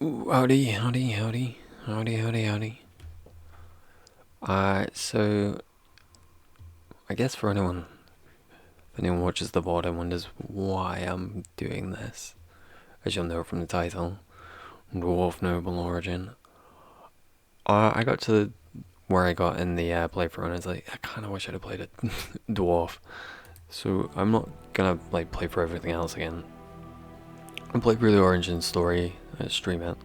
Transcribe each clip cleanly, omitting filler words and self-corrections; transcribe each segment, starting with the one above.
Ooh, howdy, howdy, howdy, howdy, howdy, howdy. So I guess if anyone watches the VOD and wonders why I'm doing this, as you'll know from the title, Dwarf Noble Origin. I got to where I got in the playthrough, and I was like, I kind of wish I'd have played a dwarf. So I'm not gonna play through everything else again. I'll play through the origin story, stream it.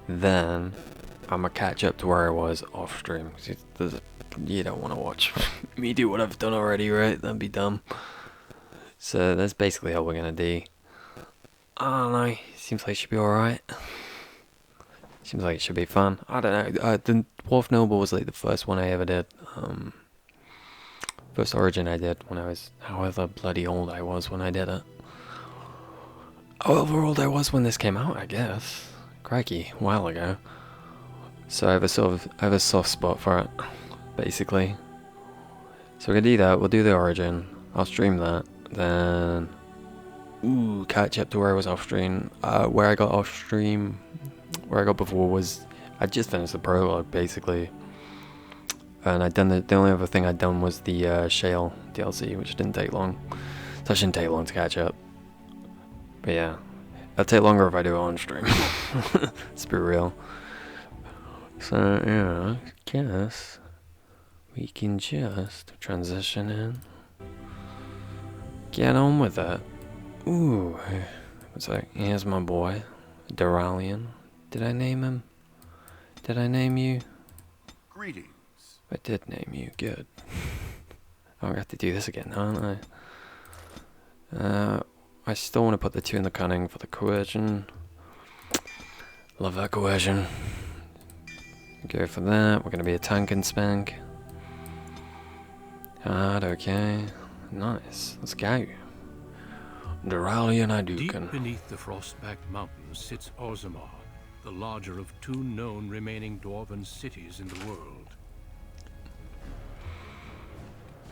Then I'm gonna catch up to where I was off stream. You don't want to watch me do what I've done already, right? That'd be dumb. So that's basically how we're gonna do. I don't know. Seems like it should be alright. Seems like it should be fun. I don't know. The Dwarf Noble was like the first one I ever did. First Origin I did when I was however bloody old I was when I did it. However old I was when this came out, I guess. Crikey, a while ago. So I have a soft spot for it, basically. So we're gonna do that. We'll do the Origin. I'll stream that. Then, catch up to where I was off stream. Where I got off stream, where I got before was I just finished the prologue basically, and I'd done the only other thing I'd done was the Shale DLC, which didn't take long. So it shouldn't take long to catch up. But yeah, it'll take longer if I do it on stream. Let's be real. So yeah, I guess we can just transition in. Get on with it. Ooh, it's like, here's my boy, Duralian. Did I name him? Did I name you? Greetings. I did name you, good. I'm gonna have to do this again, aren't I? I still want to put the 2 in the cunning for the coercion. Love that coercion. Go for that. We're gonna be a tank and spank. Hard, okay. Nice. Let's go. Duralian Idukan. Deep beneath the frost-backed mountains sits Osman, the larger of 2 known remaining dwarven cities in the world.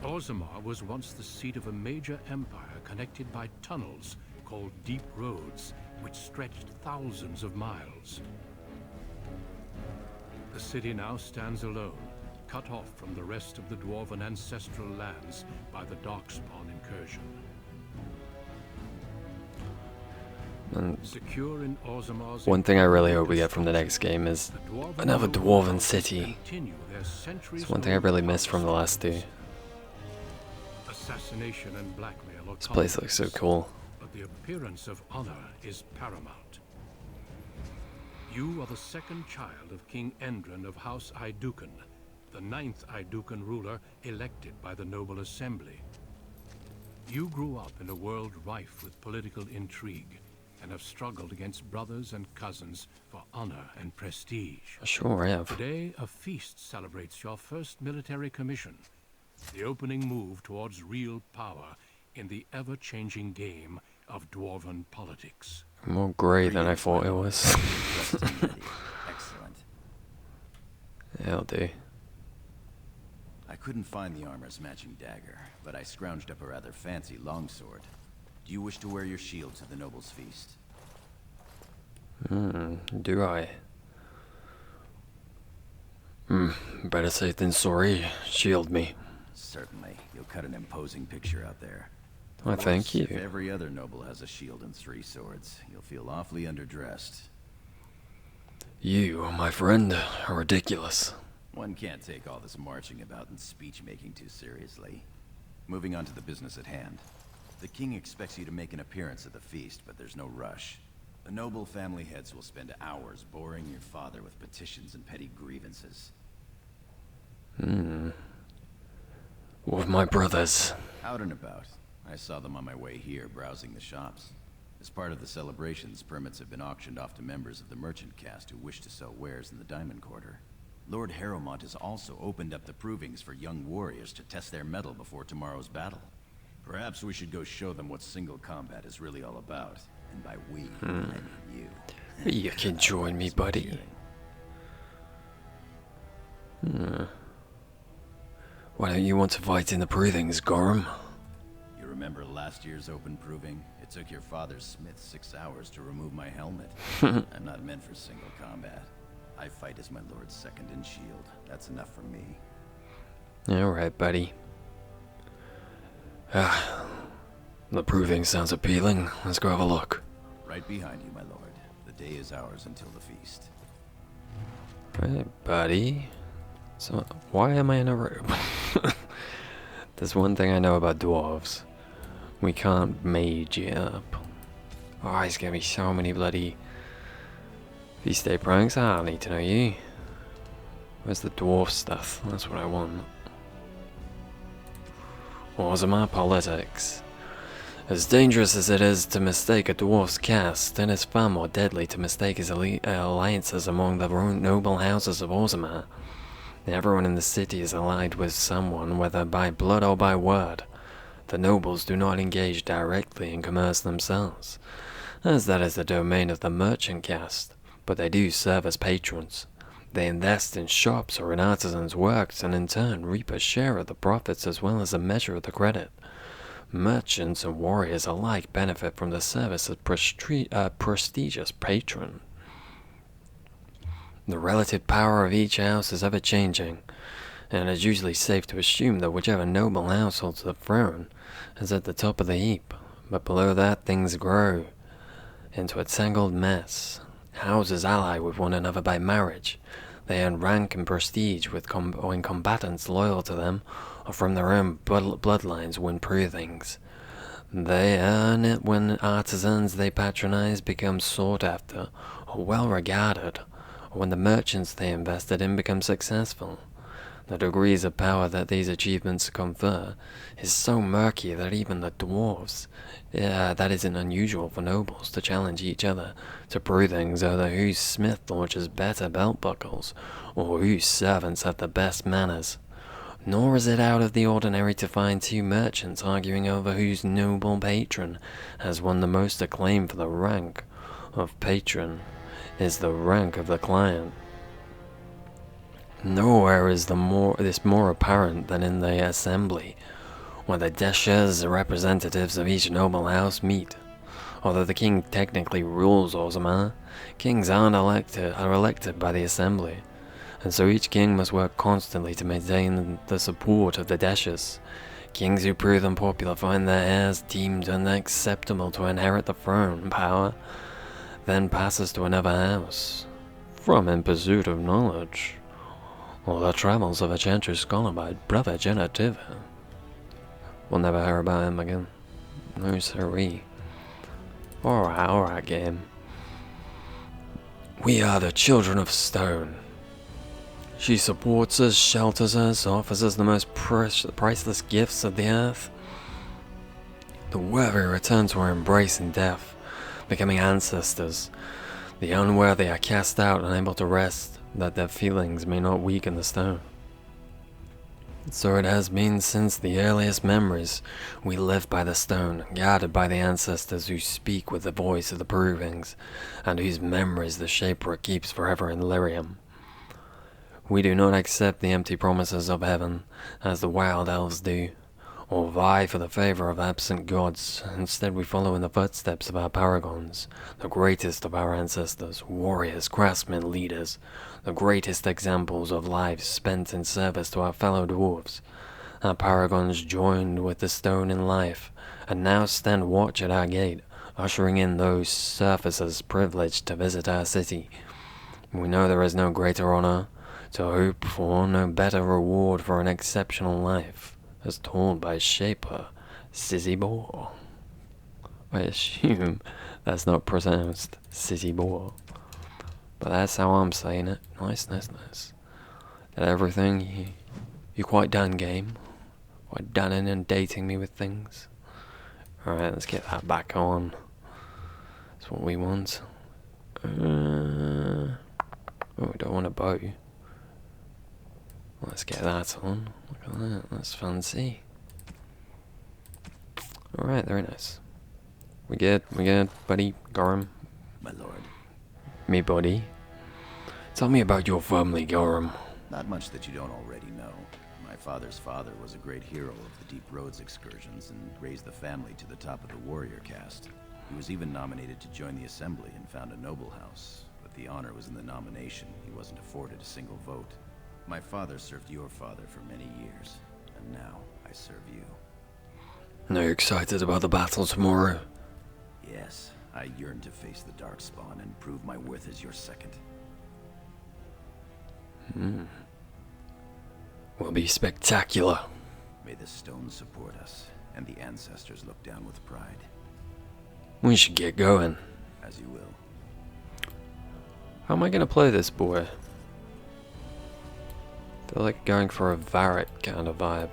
Osman was once the seat of a major empire connected by tunnels called deep roads, which stretched thousands of miles. The city now stands alone, cut off from the rest of the dwarven ancestral lands by the Darkspawn incursion. And Secure in Osmar's one thing I really hope we get from the next game is another dwarven city. It's one thing I really missed from the last 2. Assassination and blackmail are This place looks so cool. but the appearance of honor is paramount. You are the 2nd child of King Endron of House Idukan, the 9th Idukan ruler elected by the Noble Assembly. You grew up in a world rife with political intrigue, and have struggled against brothers and cousins for honor and prestige. Sure, I have. Today, a feast celebrates your first military commission, the opening move towards real power in the ever-changing game of dwarven politics. More grey than I thought it was. Excellent. It'll do. I couldn't find the armor's matching dagger, but I scrounged up a rather fancy longsword. Do you wish to wear your shield to the noble's feast? Do I? Better safe than sorry. Shield me. Certainly. You'll cut an imposing picture out there. Why, thank you. If every other noble has a shield and 3 swords, you'll feel awfully underdressed. You, my friend, are ridiculous. One can't take all this marching about and speech-making too seriously. Moving on to the business at hand. The king expects you to make an appearance at the feast, but there's no rush. The noble family heads will spend hours boring your father with petitions and petty grievances. With my brothers. Out and about. I saw them on my way here, browsing the shops. As part of the celebrations, permits have been auctioned off to members of the merchant caste who wish to sell wares in the Diamond Quarter. Lord Harrowmont has also opened up the provings for young warriors to test their mettle before tomorrow's battle. Perhaps we should go show them what single combat is really all about. And by we, I mean you. You can join me, buddy. Why don't you want to fight in the breathings, Gorham? You're a remember last year's open proving? It took your father's smith 6 hours to remove my helmet. I'm not meant for single combat. I fight as my lord's second in shield. That's enough for me. Alright, buddy. The proving sounds appealing. Let's go have a look. Right behind you, my lord. The day is ours until the feast. Right, buddy. So, why am I in a robe? There's one thing I know about dwarves. We can't mage it up. Oh, he's gonna be so many bloody feast day pranks. I don't need to know you. Where's the dwarf stuff? That's what I want. Osman politics. As dangerous as it is to mistake a dwarf's caste, it is far more deadly to mistake his alliances among the noble houses of Osman. Everyone in the city is allied with someone, whether by blood or by word. The nobles do not engage directly in commerce themselves, as that is the domain of the merchant caste, but they do serve as patrons. They invest in shops or in artisans' works, and in turn reap a share of the profits as well as a measure of the credit. Merchants and warriors alike benefit from the service of prestigious patron. The relative power of each house is ever-changing, and it is usually safe to assume that whichever noble house holds the throne is at the top of the heap, but below that things grow into a tangled mess. Houses ally with one another by marriage. They earn rank and prestige when combatants loyal to them or from their own bloodlines win provings. They earn it when artisans they patronize become sought after or well regarded, or when the merchants they invested in become successful. The degrees of power that these achievements confer is so murky that even the dwarves, that isn't unusual for nobles to challenge each other to provings over whose smith launches better belt buckles, or whose servants have the best manners. Nor is it out of the ordinary to find two merchants arguing over whose noble patron has won the most acclaim, for the rank of patron is the rank of the client. Nowhere is this more apparent than in the assembly, where the deshers, representatives of each noble house, meet. Although the king technically rules Osman, kings are elected by the assembly, and so each king must work constantly to maintain the support of the deshers. Kings who prove unpopular find their heirs deemed unacceptable to inherit the throne power, then passes to another house, from in pursuit of knowledge, or the travels of a gentry scholar by brother genitive. We'll never hear about him again. No siree. Alright, game. We are the children of stone. She supports us, shelters us, offers us the most priceless gifts of the earth. The worthy return to her embrace in death, becoming ancestors. The unworthy are cast out, unable to rest, that their feelings may not weaken the stone. So it has been since the earliest memories. We live by the stone, guarded by the ancestors who speak with the voice of the provings, and whose memories the Shaper keeps forever in lyrium. We do not accept the empty promises of heaven, as the wild elves do, or vie for the favor of absent gods. Instead we follow in the footsteps of our paragons, the greatest of our ancestors, warriors, craftsmen, leaders, the greatest examples of lives spent in service to our fellow dwarves. Our paragons joined with the stone in life, and now stand watch at our gate, ushering in those surfacers privileged to visit our city. We know there is no greater honor to hope for, no better reward for an exceptional life, as told by Shaper Sizibor. I assume that's not pronounced Sizibor, but that's how I'm saying it. Nice. That everything, you quite done, game. Quite done inundating me with things. Alright, let's get that back on. That's what we want. Oh, we don't want a bow. Let's get that on. Look at that, that's fancy. Alright, very nice. We good, buddy? Gorham? My lord. Me, buddy. Tell me about your family, Gorham. Not much that you don't already know. My father's father was a great hero of the Deep Roads excursions and raised the family to the top of the warrior caste. He was even nominated to join the assembly and found a noble house, but the honor was in the nomination. He wasn't afforded a single vote. My father served your father for many years, and now I serve you. Are you excited about the battle tomorrow? Yes, I yearn to face the Darkspawn and prove my worth as your second. Will be spectacular. May the stones support us, and the ancestors look down with pride. We should get going. As you will. How am I gonna play this boy? They're like going for a Varric kind of vibe.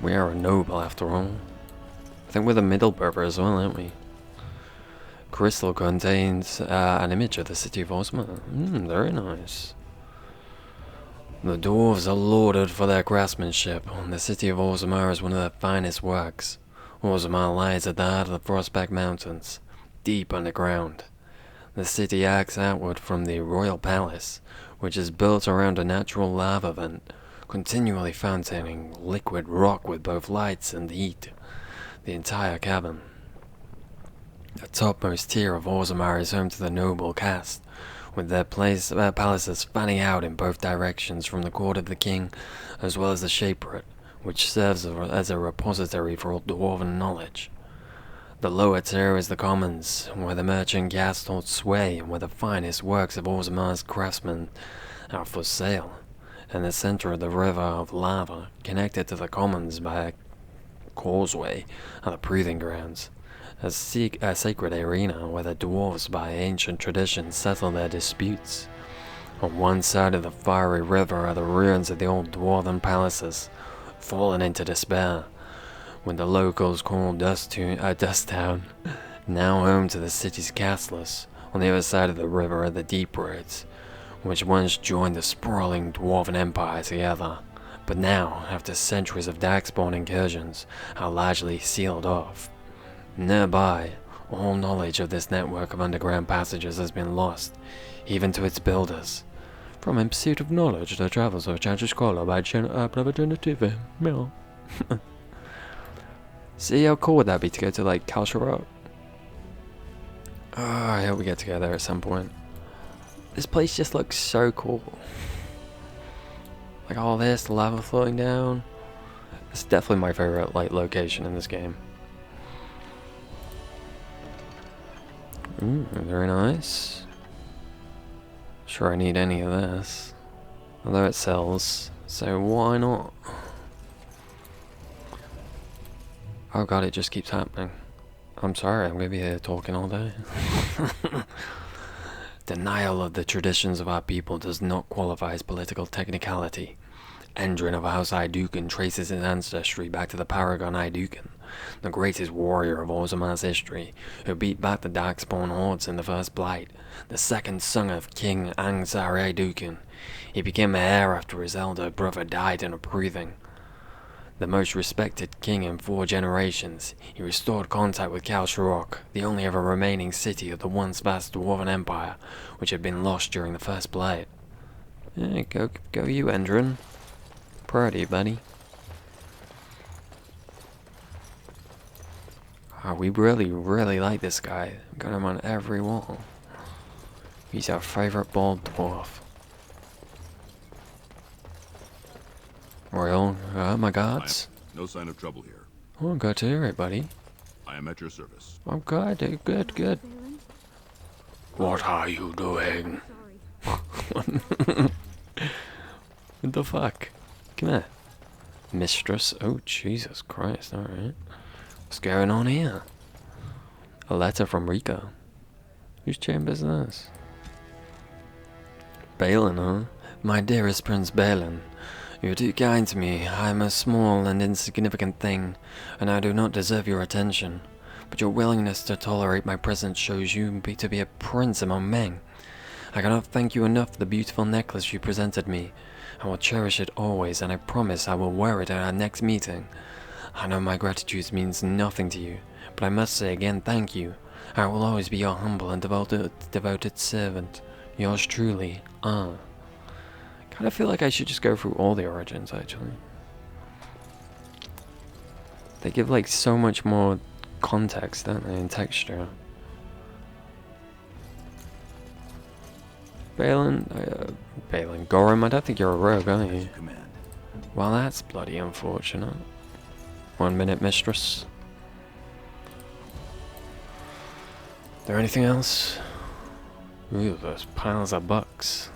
We are a noble after all. I think we're the middle brother as well, aren't we? Crystal contains an image of the city of Osman. Very nice. The dwarves are lauded for their craftsmanship. The city of Orzammar is one of their finest works. Orzammar lies at the heart of the Frostback Mountains, deep underground. The city acts outward from the royal palace, which is built around a natural lava vent, continually fountain liquid rock with both lights and heat. The entire cavern. The topmost tier of Orzammar is home to the noble caste, with their palaces fanning out in both directions from the court of the king, as well as the Shaperate, which serves as a repository for all dwarven knowledge. The lower tier is the commons, where the merchant caste holds sway and where the finest works of Orzammar's craftsmen are for sale. In the center of the river of lava, connected to the commons by a causeway, are the breathing grounds. A sacred arena where the dwarves by ancient tradition settle their disputes. On one side of the fiery river are the ruins of the old dwarven palaces, fallen into despair, when the locals call Dust Town, now home to the city's castles. On the other side of the river are the Deep Roads, which once joined the sprawling dwarven empire together, but now, after centuries of darkspawn incursions, are largely sealed off. Nearby, all knowledge of this network of underground passages has been lost, even to its builders. From in pursuit of knowledge, the travels of a chance scholar by preventative. Meow. See how cool would that be to go to like Kalsharok? Oh, I hope we get together at some point. This place just looks so cool. Like all this, the lava flowing down. It's definitely my favorite like location in this game. Very nice. Sure, I need any of this. Although it sells, so why not? Oh god, it just keeps happening. I'm sorry, I'm gonna be here talking all day. Denial of the traditions of our people does not qualify as political technicality. Endrin of House Idukan traces his ancestry back to the Paragon Idukan, the greatest warrior of Orzammar's history, who beat back the Darkspawn hordes in the First Blight, the second son of King Angsar Idukan. He became heir after his elder brother died in a breathing. The most respected king in 4 generations, he restored contact with Kalsharok, the only ever remaining city of the once vast dwarven empire, which had been lost during the First Blight. Yeah, go you, Endrin. Proud of you, buddy. Oh, we really like this guy. Got him on every wall. He's our favorite bald dwarf. Royal, my gods. No sign of trouble here. Oh, good to hear it, buddy. I am at your service. Oh, good. What are you doing? What the fuck? Come here. Mistress. Oh, Jesus Christ, alright. What's going on here? A letter from Rika. Whose chamber's this? Balin, huh? My dearest Prince Balin. You're too kind to me. I am a small and insignificant thing, and I do not deserve your attention. But your willingness to tolerate my presence shows you to be a prince among men. I cannot thank you enough for the beautiful necklace you presented me. I will cherish it always, and I promise I will wear it at our next meeting. I know my gratitude means nothing to you, but I must say again thank you. I will always be your humble and devoted servant. Yours truly, Kind of feel like I should just go through all the origins, actually. They give, like, so much more context, don't they, and texture. Balin, Gorham, I don't think you're a rogue, are you? Command. Well, that's bloody unfortunate. 1 minute, mistress. There anything else? Ooh, those piles of bucks.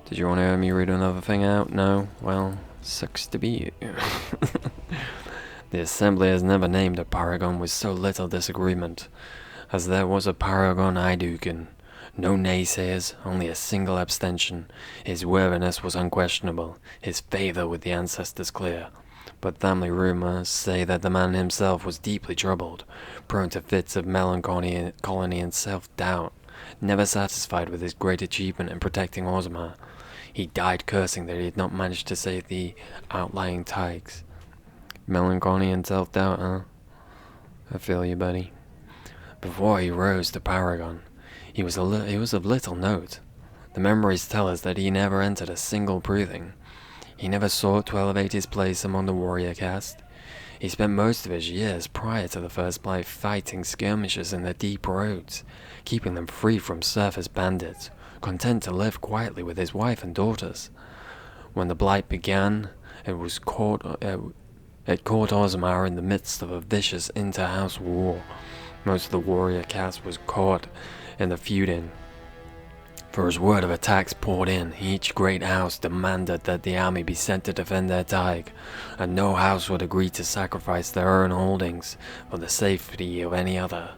Did you want to hear me read another thing out? No? Well, sucks to be you. The Assembly has never named a paragon with so little disagreement, as there was a paragon Iduken. No naysayers, only a single abstention. His worthiness was unquestionable, his favour with the ancestors clear. But family rumours say that the man himself was deeply troubled, prone to fits of melancholy and self-doubt. Never satisfied with his great achievement in protecting Osman, he died cursing that he had not managed to save the outlying Tigers. Melancholy and self-doubt, huh? I feel you, buddy. Before he rose to Paragon, he was of little note. The memories tell us that he never entered a single breathing. He never sought to elevate his place among the warrior caste. He spent most of his years prior to the First Blight fighting skirmishes in the deep roads, keeping them free from surface bandits, content to live quietly with his wife and daughters. When the Blight began, it caught Osmar in the midst of a vicious inter-house war. Most of the warrior caste was caught in the feuding. For as word of attacks poured in, each great house demanded that the army be sent to defend their Tig, and no house would agree to sacrifice their own holdings for the safety of any other.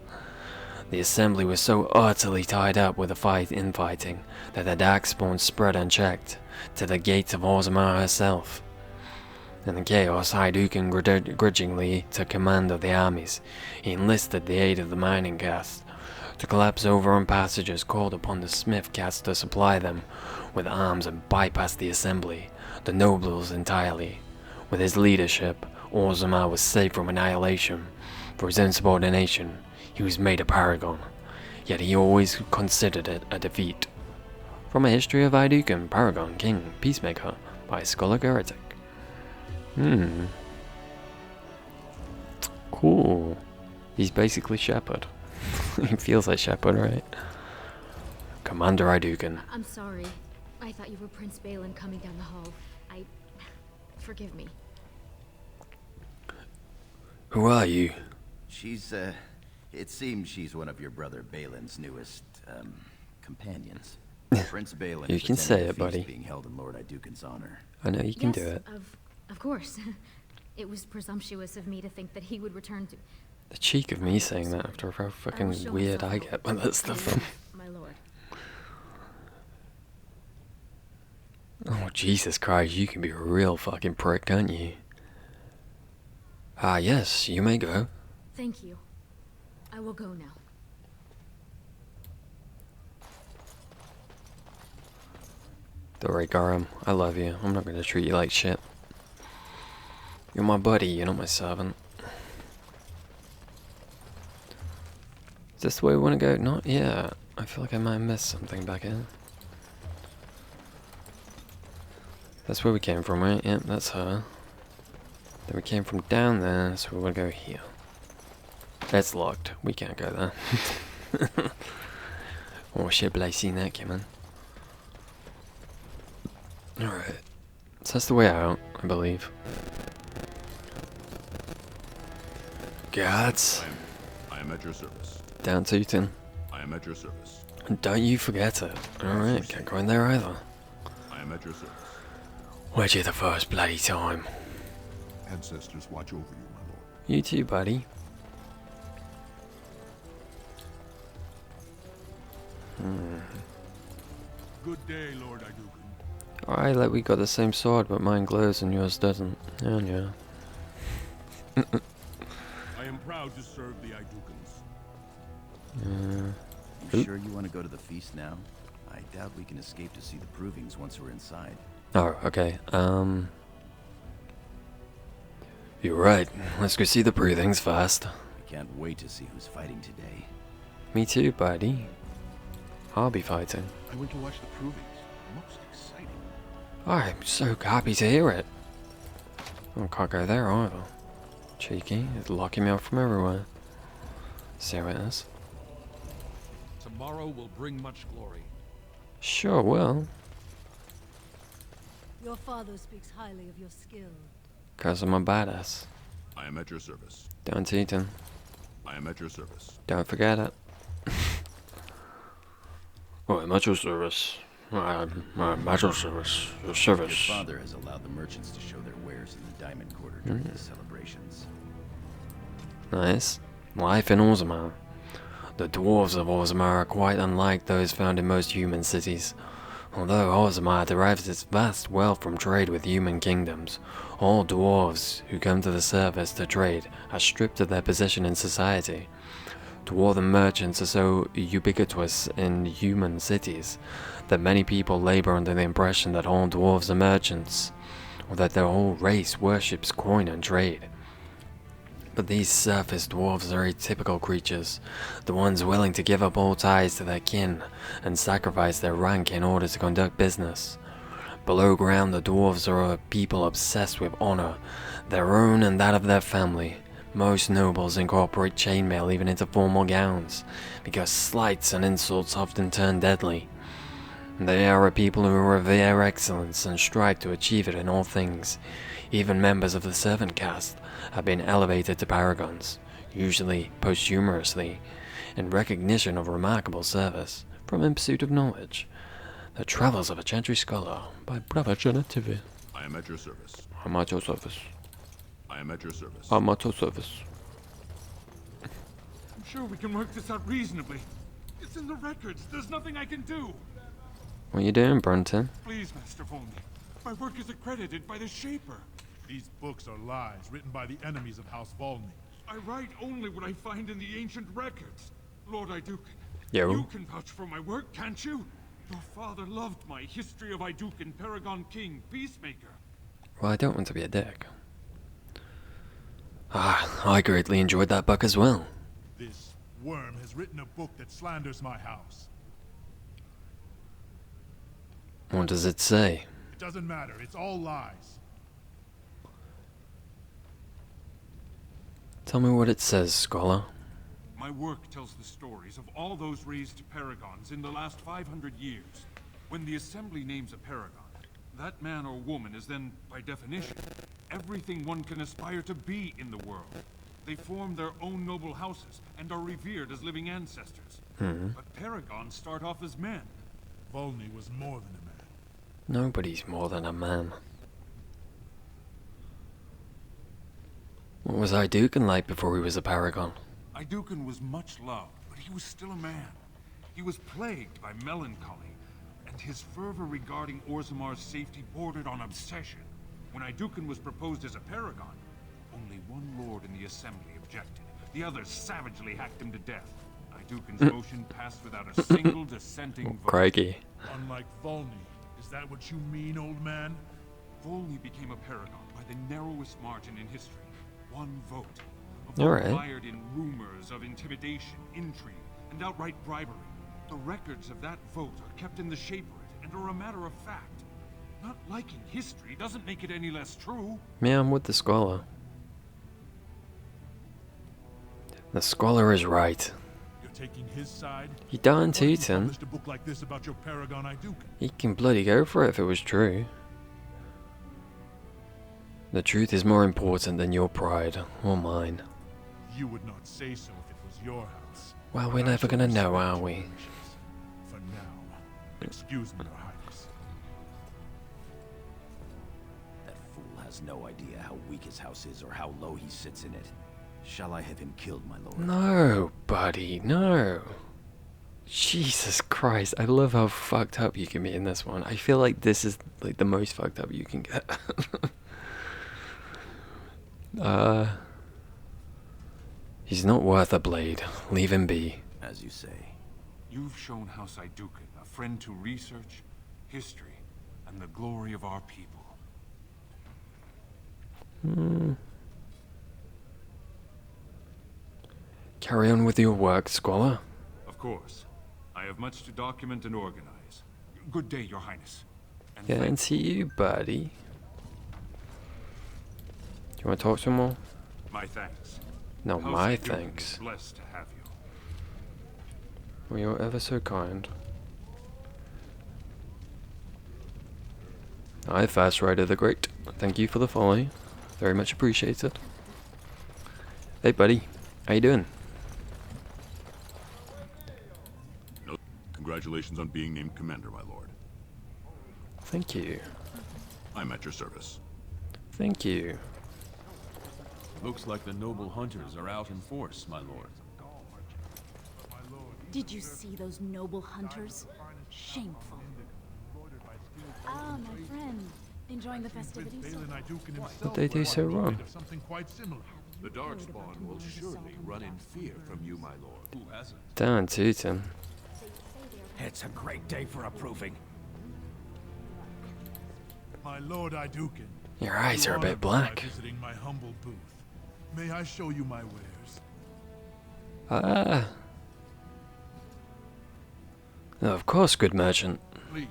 The Assembly was so utterly tied up with the infighting that the darkspawn spread unchecked to the gates of Orzammar herself. In the chaos, Hydukin grudgingly took command of the armies. He enlisted the aid of the mining caste. To collapse overrun passages, called upon the smith caste to supply them with arms and bypass the Assembly, the nobles entirely. With his leadership, Orzammar was safe from annihilation. For his insubordination, he was made a paragon, yet he always considered it a defeat. From a History of Hydukin, Paragon, King, Peacemaker, by Scholar Heretic. Cool. He's basically Shepherd. He feels like Shepherd, right? Commander Hydukin. I'm sorry. I thought you were Prince Balin coming down the hall. Forgive me. Who are you? She's, it seems she's one of your brother Balin's newest, companions. Prince Balin You is can attending say a it, buddy. feast being held in Lord Idukin's honor. I know you can do it. Of course. It was presumptuous of me to think that he would return to... The cheek of me saying that after how fucking weird I get with that stuff. My lord. Oh, Jesus Christ, you can be a real fucking prick, can't you? Ah, yes, you may go. Thank you. I will go now. Don't worry, Garam. I love you. I'm not gonna treat you like shit. You're my buddy, you're not my servant. Is this the way we want to go? Not yet. I feel like I might have missed something back here. That's where we came from, right? Yep, that's her. Then we came from down there, so we want to go here. That's locked. We can't go there. Oh shit, but I seen that coming. Alright. So that's the way out, I believe. Gods. I am at your service. Down Tootin. I am at your service. Don't you forget it. Alright, can't go in there either. I am at your service. Where'd you the first bloody time? Ancestors watch over you, my lord. You too, buddy. Good day, Lord Idukan. Alright, like we got the same sword, but mine glows and yours doesn't. Yeah. I am proud to serve the Idukans. You sure you want to go to the feast now? I doubt we can escape to see the provings once we're inside. Oh, okay. You're right. Let's go see the breathings first. I can't wait to see who's fighting today. Me too, buddy. I'll be fighting. I went to watch the provings. Most exciting. I'm so happy to hear it. I can't go there either. Cheeky, it's locking me off from everywhere. See how it is. Tomorrow will bring much glory. Sure will. Your father speaks highly of your skill. Cause I'm a badass. I am at your service. Don't eat him. I am at your service. Don't forget it. I'm at your service. I'm at your service. Your Your service. father has allowed the merchants to show their wares in the Diamond Quarter during the celebrations. Nice. Life in Osman. The dwarves of Osman are quite unlike those found in most human cities. Although Osman derives its vast wealth from trade with human kingdoms, all dwarves who come to the surface to trade are stripped of their position in society. Dwarven merchants are so ubiquitous in human cities that many people labor under the impression that all dwarves are merchants, or that their whole race worships coin and trade. But these surface dwarves are atypical creatures, the ones willing to give up all ties to their kin and sacrifice their rank in order to conduct business. Below ground, the dwarves are a people obsessed with honor, their own and that of their family. Most nobles incorporate chainmail even into formal gowns, because slights and insults often turn deadly. They are a people who revere excellence and strive to achieve it in all things. Even members of the servant caste have been elevated to paragons, usually posthumously, in recognition of remarkable service from in pursuit of knowledge. The Travels of a Gentry Scholar by Brother Genetivi. I am at your service. I'm at your service. I am at your service. I'm at your service. I'm sure we can work this out reasonably. It's in the records. There's nothing I can do. What you doing, Brunton? Please, Master Volney. My work is accredited by the Shaper. These books are lies written by the enemies of House Volney. I write only what I find in the ancient records. Lord Iduken, Yo. you can vouch for my work, can't you? Your father loved my History of Iduken, Paragon King, Peacemaker. Well, I don't want to be a dick. I greatly enjoyed that book as well. This worm has written a book that slanders my house. What does it say? It doesn't matter, it's all lies. Tell me what it says, scholar. My work tells the stories of all those raised to paragons in the last 500 years. When the Assembly names a paragon, that man or woman is then, by definition, everything one can aspire to be in the world. They form their own noble houses and are revered as living ancestors. But paragons start off as men. Volney was more than a man. Nobody's more than a man. What was Iduken like before he was a paragon? Iduken was much loved, but he was still a man. He was plagued by melancholy, and his fervor regarding Orzamar's safety bordered on obsession. When Iduken was proposed as a paragon, only one lord in the assembly objected. The others savagely hacked him to death. Iduken's motion passed without a single dissenting vote. Crikey. Unlike Volney, is that what you mean, old man? Volney became a paragon by the narrowest margin in history. One vote. A All vote right. mired in rumors of intimidation, intrigue, and outright bribery. The records of that vote are kept in the Shaperate and are a matter of fact. Not liking history doesn't make it any less true. Yeah, I'm with the scholar. The scholar is right. You're taking his side? He darn Why don't you tootin'. publish a book like this about your paragon Iduken? He can bloody go for it if it was true. The truth is more important than your pride, or mine. You would not say so if it was your house. Well, we're But I never shall gonna know, respect are your we? wishes. For now, excuse me, Your Highness. That fool has no idea how weak his house is or how low he sits in it. Shall I have him killed, my lord? No, buddy, no. Jesus Christ, I love how fucked up you can be in this one. I feel like this is like the most fucked up you can get. He's not worth a blade. Leave him be. As you say. You've shown House Iduken a friend to research, history, and the glory of our people. Carry on with your work, scholar. Of course. I have much to document and organize. Good day, Your Highness. And Yeah, thank and see you, buddy. Do you want to talk some more? my thanks. No, House my Aducan is thanks. blessed to have you. Well, you're ever so kind. I Fast Rider the Great. Thank you for the follow. Very much appreciated. Hey, buddy. How you doing? No, congratulations on being named commander, my lord. Thank you. I'm at your service. Thank you. Looks like the noble hunters are out in force, my lord. Did you see those noble hunters? Shameful. Ah, my friend. Enjoying the festivities? Balin Iducan himself What they do so was wrong? of something quite similar. The Darkspawn will surely run in fear from you, my lord. Who hasn't? Darn tootin'. It's a great day for approving. My lord Iducan. Your eyes you are a bit honored me black. by visiting my humble booth. May I show you my wares? Ah. Oh, of course, good merchant. Please,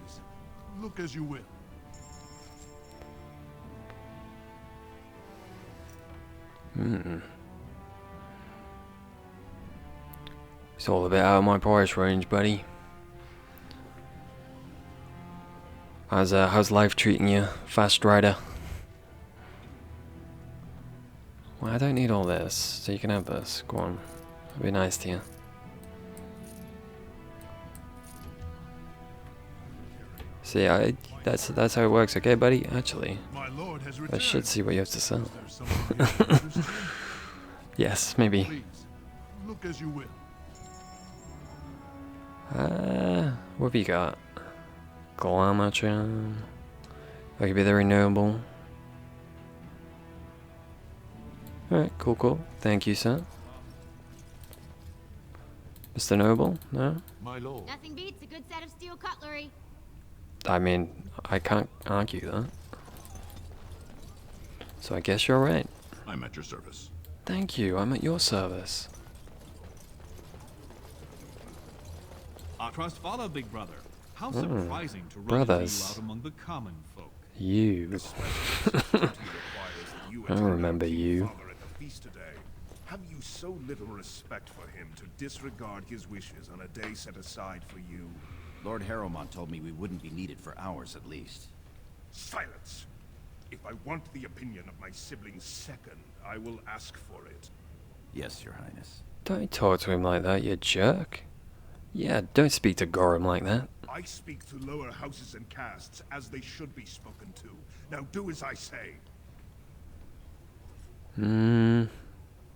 look as you will. It's all a bit out of my price range, buddy. How's life treating you, Fast Rider? Well, I don't need all this, so you can have this. Go on. I'll be nice to you. See, that's how it works, okay, buddy? Actually, My lord has I returned. should see what you have to sell. Is there something you can understand? Yes, maybe. Please, look as you will. What have you got? Glamour charm. I could be very noble. Alright, cool, cool. Thank you, sir. Mr. Noble? No? My lord. Nothing beats a good set of steel cutlery. I mean, I can't argue that. So I guess you're right. I'm at your service. Thank you, I'm at your service. Our trust follow, big brother. How surprising to run brothers. into you out among the common folk. You. I remember you. Father at the feast today. Have you so little respect for him to disregard his wishes on a day set aside for you? Lord Harrowmont told me we wouldn't be needed for hours at least. Silence! If I want the opinion of my sibling's second, I will ask for it. Yes, Your Highness. Don't talk to him like that, you jerk. Yeah, don't speak to Gorham like that. I speak to lower houses and castes as they should be spoken to. Now do as I say.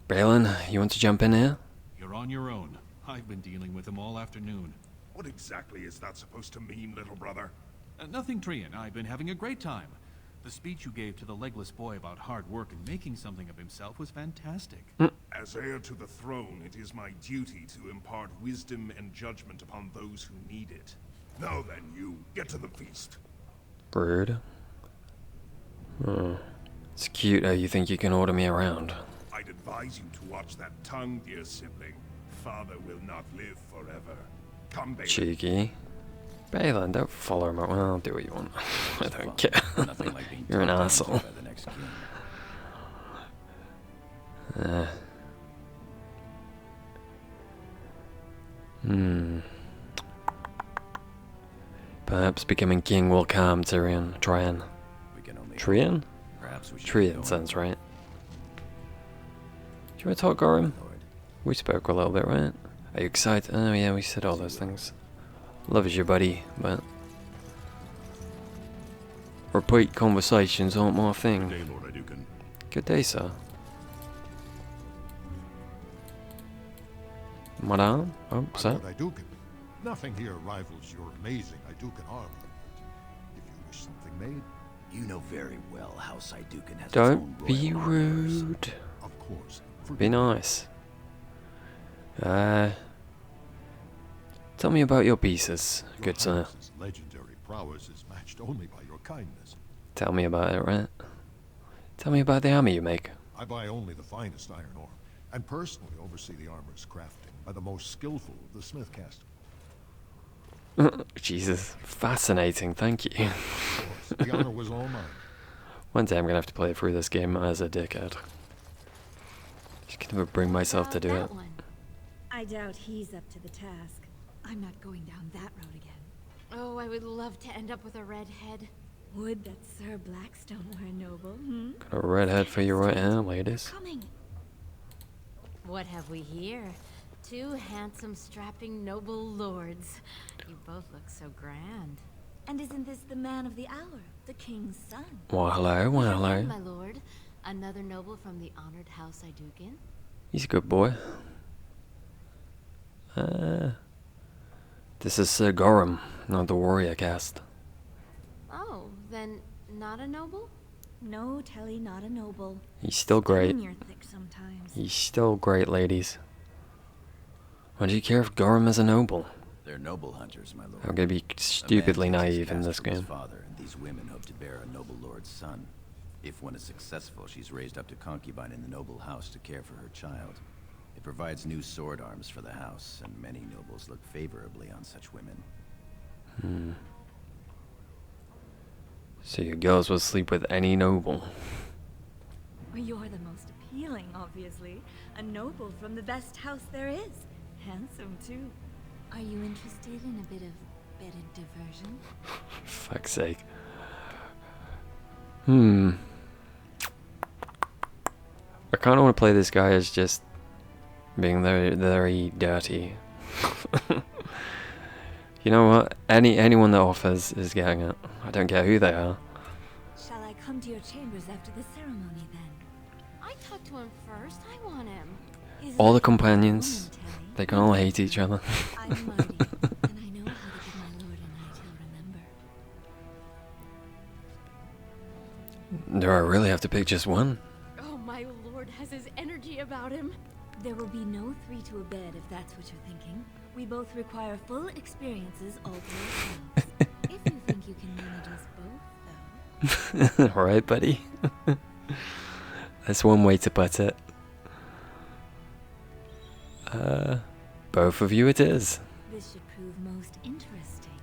Balin, you want to jump in here? You're on your own. I've been dealing with them all afternoon. What exactly is that supposed to mean, little brother? Nothing, Trian. I've been having a great time. The speech you gave to the legless boy about hard work and making something of himself was fantastic. As heir to the throne, it is my duty to impart wisdom and judgment upon those who need it. Now then, you, get to the feast. Rude. It's cute how you think you can order me around. I'd advise you to watch that tongue, dear sibling. Father will not live forever. Come, Balin. Cheeky. Balin, don't follow him. Well, do what you want. I don't care. Nothing like being You're an talked down asshole. to by the next king. Perhaps becoming king will calm Tyrion. Trian. We can only Trian? Perhaps we should Trian sounds right. Do you want to talk, Gorham? Lord. We spoke a little bit, right? Are you excited? Oh yeah, we said all those things. Love is your buddy, but repeat conversations aren't my Good thing. day, Lord Iducan. Good day, sir. Madame? Oh, My sir? Lord Iducan, nothing here rivals your amazing Iducan armor. If you wish something made, You know very well House Iducan has its Don't own be royal armors. rude. of course. Be nice. Tell me about your pieces, Your good sir. Highness's legendary prowess is matched only by your kindness. Tell me about it, right? Tell me about the armor you make. I buy only the finest iron ore, and personally oversee the armor's crafting by the most skillful of the smith cast. Jesus. Fascinating, thank you. The honor was all mine. One day I'm gonna have to play through this game as a dickhead. Just can never bring myself to do it. I doubt he's up to the task. I'm not going down that road again. Oh, I would love to end up with a redhead. Would that Sir Blackstone were a noble, Got a redhead for you right here, ladies. Coming. What have we here? Two handsome, strapping, noble lords. You both look so grand. And isn't this the man of the hour, the king's son? Well, hello, well, hello. My lord, another noble from the honored house Iduken. He's a good boy. This is Sir Gorham, not the warrior cast. Oh, then not a noble? No, Telly, not a noble. He's still great. You're thick sometimes. He's still great, ladies. Why do you care if Gorham is a noble? They're noble hunters, my lord. I'm gonna be stupidly naive in this game. His father, and these women hope to bear a noble lord's son. If one is successful, she's raised up to concubine in the noble house to care for her child. It provides new sword arms for the house, and many nobles look favorably on such women. So your girls will sleep with any noble. Well, you're the most appealing, obviously. A noble from the best house there is. Handsome, too. Are you interested in a bit of bedded diversion? Fuck's sake. I kind of want to play this guy as just being very, very dirty. You know what? Anyone that offers is getting it. I don't care who they are. Shall I come to your chambers after the ceremony, then? I talked to him first. I want him. All the companions, they can all hate each other. I'm mighty, and I know how to give my lord a night he'll remember. Do I really have to pick just one? Oh, my lord has his energy about him. There will be no three to a bed if that's what you're thinking. We both require full experiences all to ourselves. If you think you can manage us both, though. Alright, buddy. That's one way to put it. Both of you it is. This should prove most interesting.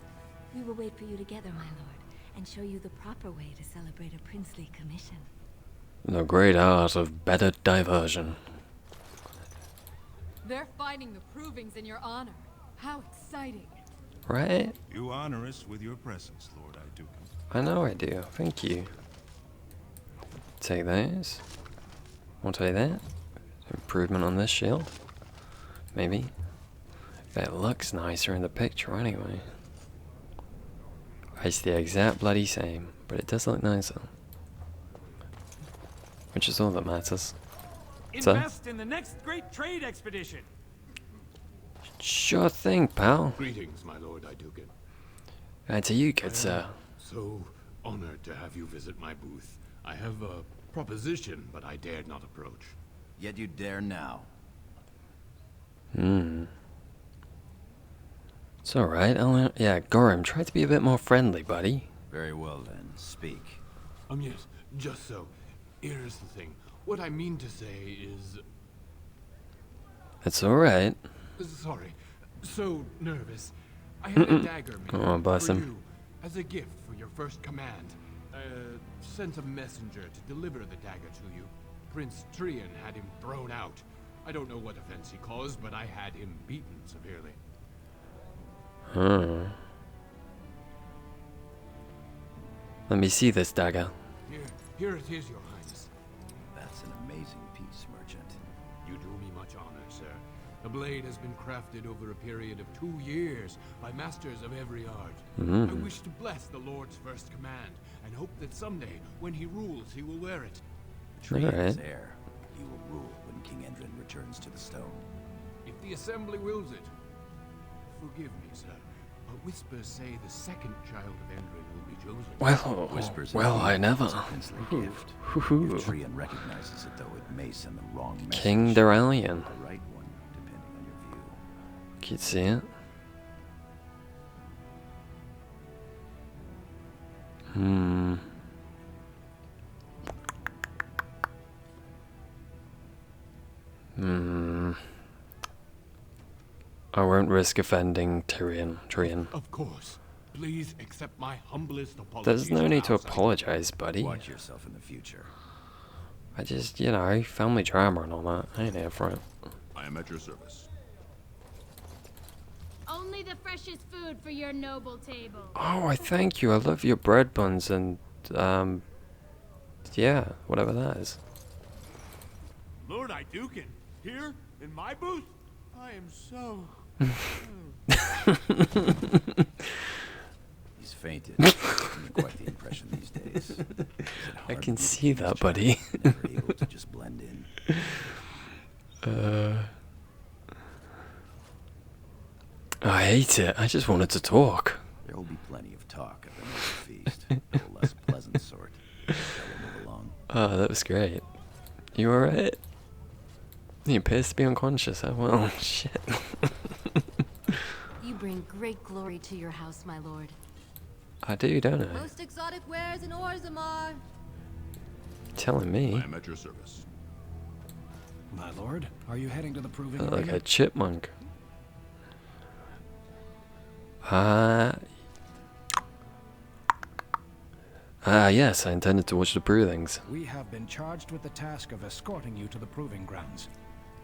We will wait for you together, my lord, and show you the proper way to celebrate a princely commission. The great art of better diversion. They're fighting the provings in your honor. How exciting. Right? You honor us with your presence, Lord Iduken. I know I do. Thank you. Take those. Want to take that? Improvement on this shield? Maybe. It looks nicer in the picture anyway. It's the exact bloody same, but it does look nicer. Which is all that matters. Invest in the next great trade expedition. Sure thing, pal. Greetings, my lord Iduken. And to you, good sir. So honored to have you visit my booth. I have a proposition, but I dared not approach. Yet you dare now. It's alright. Yeah, Gorham, try to be a bit more friendly, buddy. Very well then, speak. Yes, just so. Here's the thing. What I mean to say is... It's alright. Sorry. So nervous. I had a dagger made bless for him. you as a gift for your first command. Sent a messenger to deliver the dagger to you. Prince Trian had him thrown out. I don't know what offense he caused, but I had him beaten severely. Let me see this dagger. Here it is, your highness. That's an amazing piece, merchant. You do me much honor, sir. The blade has been crafted over a period of 2 years by masters of every art. I wish to bless the Lord's first command, and hope that someday, when he rules, he will wear it. Trian's heir. He will rule when King Endrin returns to the stone. If the assembly wills it. Forgive me, sir, but whispers say the second child of Endrin will be chosen. Well, I never. Gift. If Trian recognizes it, though, it may send the wrong message. King Duralian. The right one, depending on your view. Can you see it? I won't risk offending Tyrion. Of course. Please accept my humblest apologies. There's no need to apologize, buddy. Watch yourself in the future. I just, you know, family drama and all that. I ain't here for it. I am at your service. Only the freshest food for your noble table. Oh, I thank you. I love your bread buns and, yeah, whatever that is. Lord Iduken, here in my booth, I am so. He's fainted. Quite the impression these days. I can see that, buddy. Never able to just blend in. I hate it. I just wanted to talk. There will be plenty of talk at the noble feast, though a less pleasant sort. Shall we move along? Oh, that was great. You alright? You appears to be unconscious. Oh, well, shit. You bring great glory to your house, my lord. I do, don't I? Most exotic wares in Orzammar. Telling me. I am at your service. My lord, are you heading to the proving Like arena? a chipmunk. Yes, I intended to watch the provings. We have been charged with the task of escorting you to the proving grounds.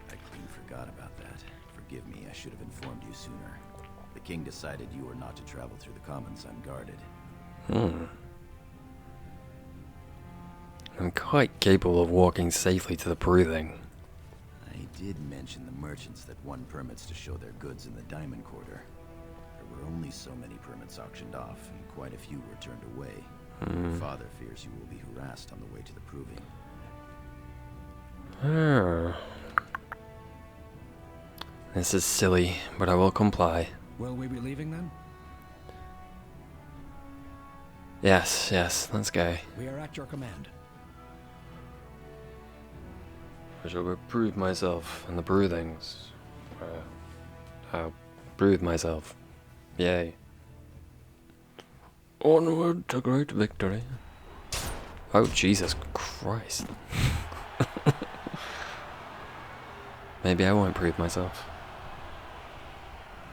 I clean forgot about that. Forgive me, I should have informed you sooner. The king decided you were not to travel through the commons unguarded. I'm quite capable of walking safely to the proving. I did mention the merchants that won permits to show their goods in the Diamond Quarter. There were only so many permits auctioned off, and quite a few were turned away. Your father fears you will be harassed on the way to the proving. This is silly, but I will comply. Will we be leaving then? Yes, let's go. We are at your command. I shall prove myself in the provings. I'll prove myself. Yay. Onward to great victory. Oh, Jesus Christ. Maybe I won't prove myself.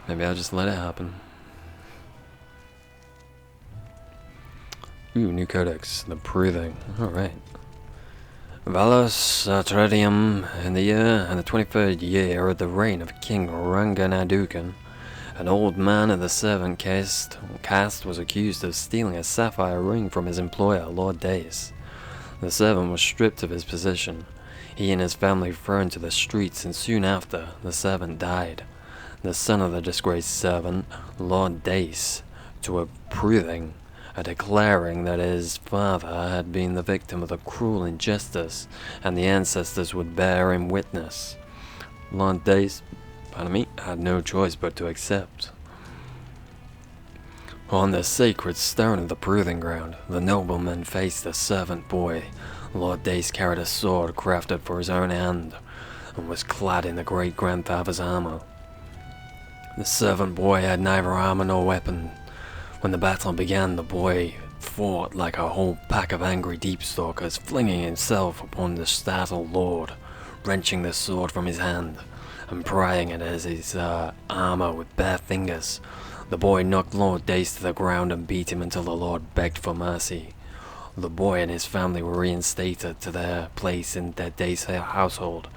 Maybe I'll just let it happen. Ooh, new codex. The proving. Alright. Valus Atradium, in the year and the 23rd year of the reign of King Ranganadukan, an old man of the servant caste was accused of stealing a sapphire ring from his employer, Lord Dace. The servant was stripped of his position, he and his family thrown to the streets, and soon after, the servant died. The son of the disgraced servant, Lord Dace, to a proving, declaring that his father had been the victim of a cruel injustice, and the ancestors would bear him witness. Lord Dace, had no choice but to accept. On the sacred stone of the proving ground, the nobleman faced the servant boy. Lord Dace carried a sword crafted for his own hand, and was clad in the great-grandfather's armor. The servant boy had neither armor nor weapon. When the battle began, the boy fought like a whole pack of angry deepstalkers, flinging himself upon the startled lord, wrenching the sword from his hand, and prying it as his armor with bare fingers. The boy knocked Lord Dace to the ground and beat him until the lord begged for mercy. The boy and his family were reinstated to their place in their Dace household,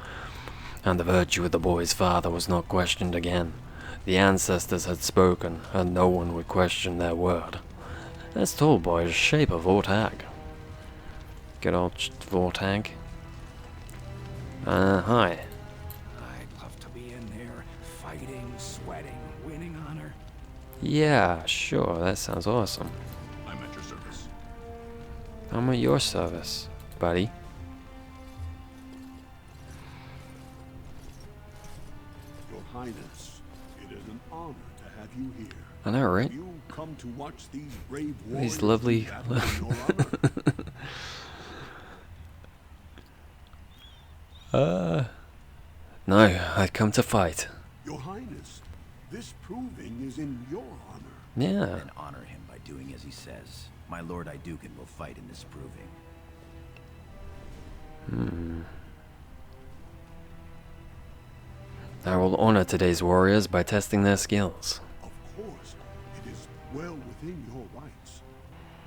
and the virtue of the boy's father was not questioned again. The ancestors had spoken, and no one would question their word. This tall boy is shape of Vortag. Good old Vortag. Hi. I'd love to be in there, fighting, sweating, winning honor. Yeah, sure, that sounds awesome. I'm at your service. I'm at your service, buddy. Your Highness, it is an honor to have you here. I know, right? You come to watch these brave These warriors lovely... battle in your honor. No, I've come to fight. Your Highness, this proving is in your honor. Yeah. Then honor him by doing as he says. My Lord Iduken will fight in this proving. I will honor today's warriors by testing their skills. Of course, it is well within your rights.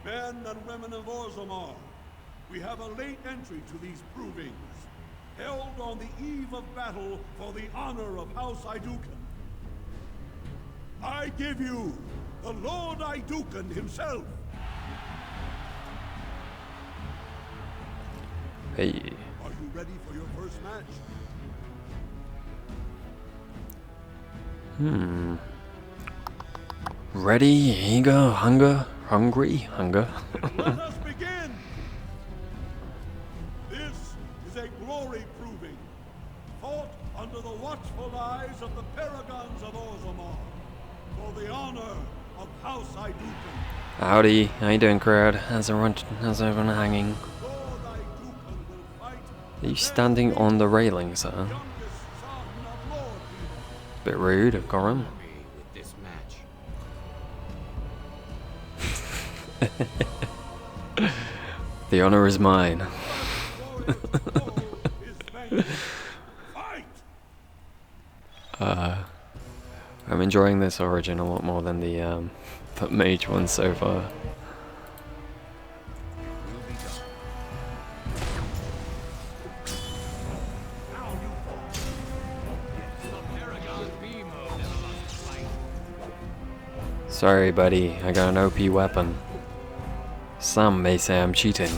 Men and women of Orzammar, we have a late entry to these provings, held on the eve of battle for the honor of House Idukan. I give you the Lord Idukan himself. Hey. Are you ready for your first match? Ready, eager, hungry. Let us begin! This is a glory proving, fought under the watchful eyes of the paragons of Orzammar, for the honor of House Idukan. Howdy, how you doing, crowd? How's everyone hanging? Are you standing on the railing, sir? Bit rude, Gorum. The honor is mine. I'm enjoying this origin a lot more than the mage one so far. Sorry, buddy, I got an OP weapon. Some may say I'm cheating,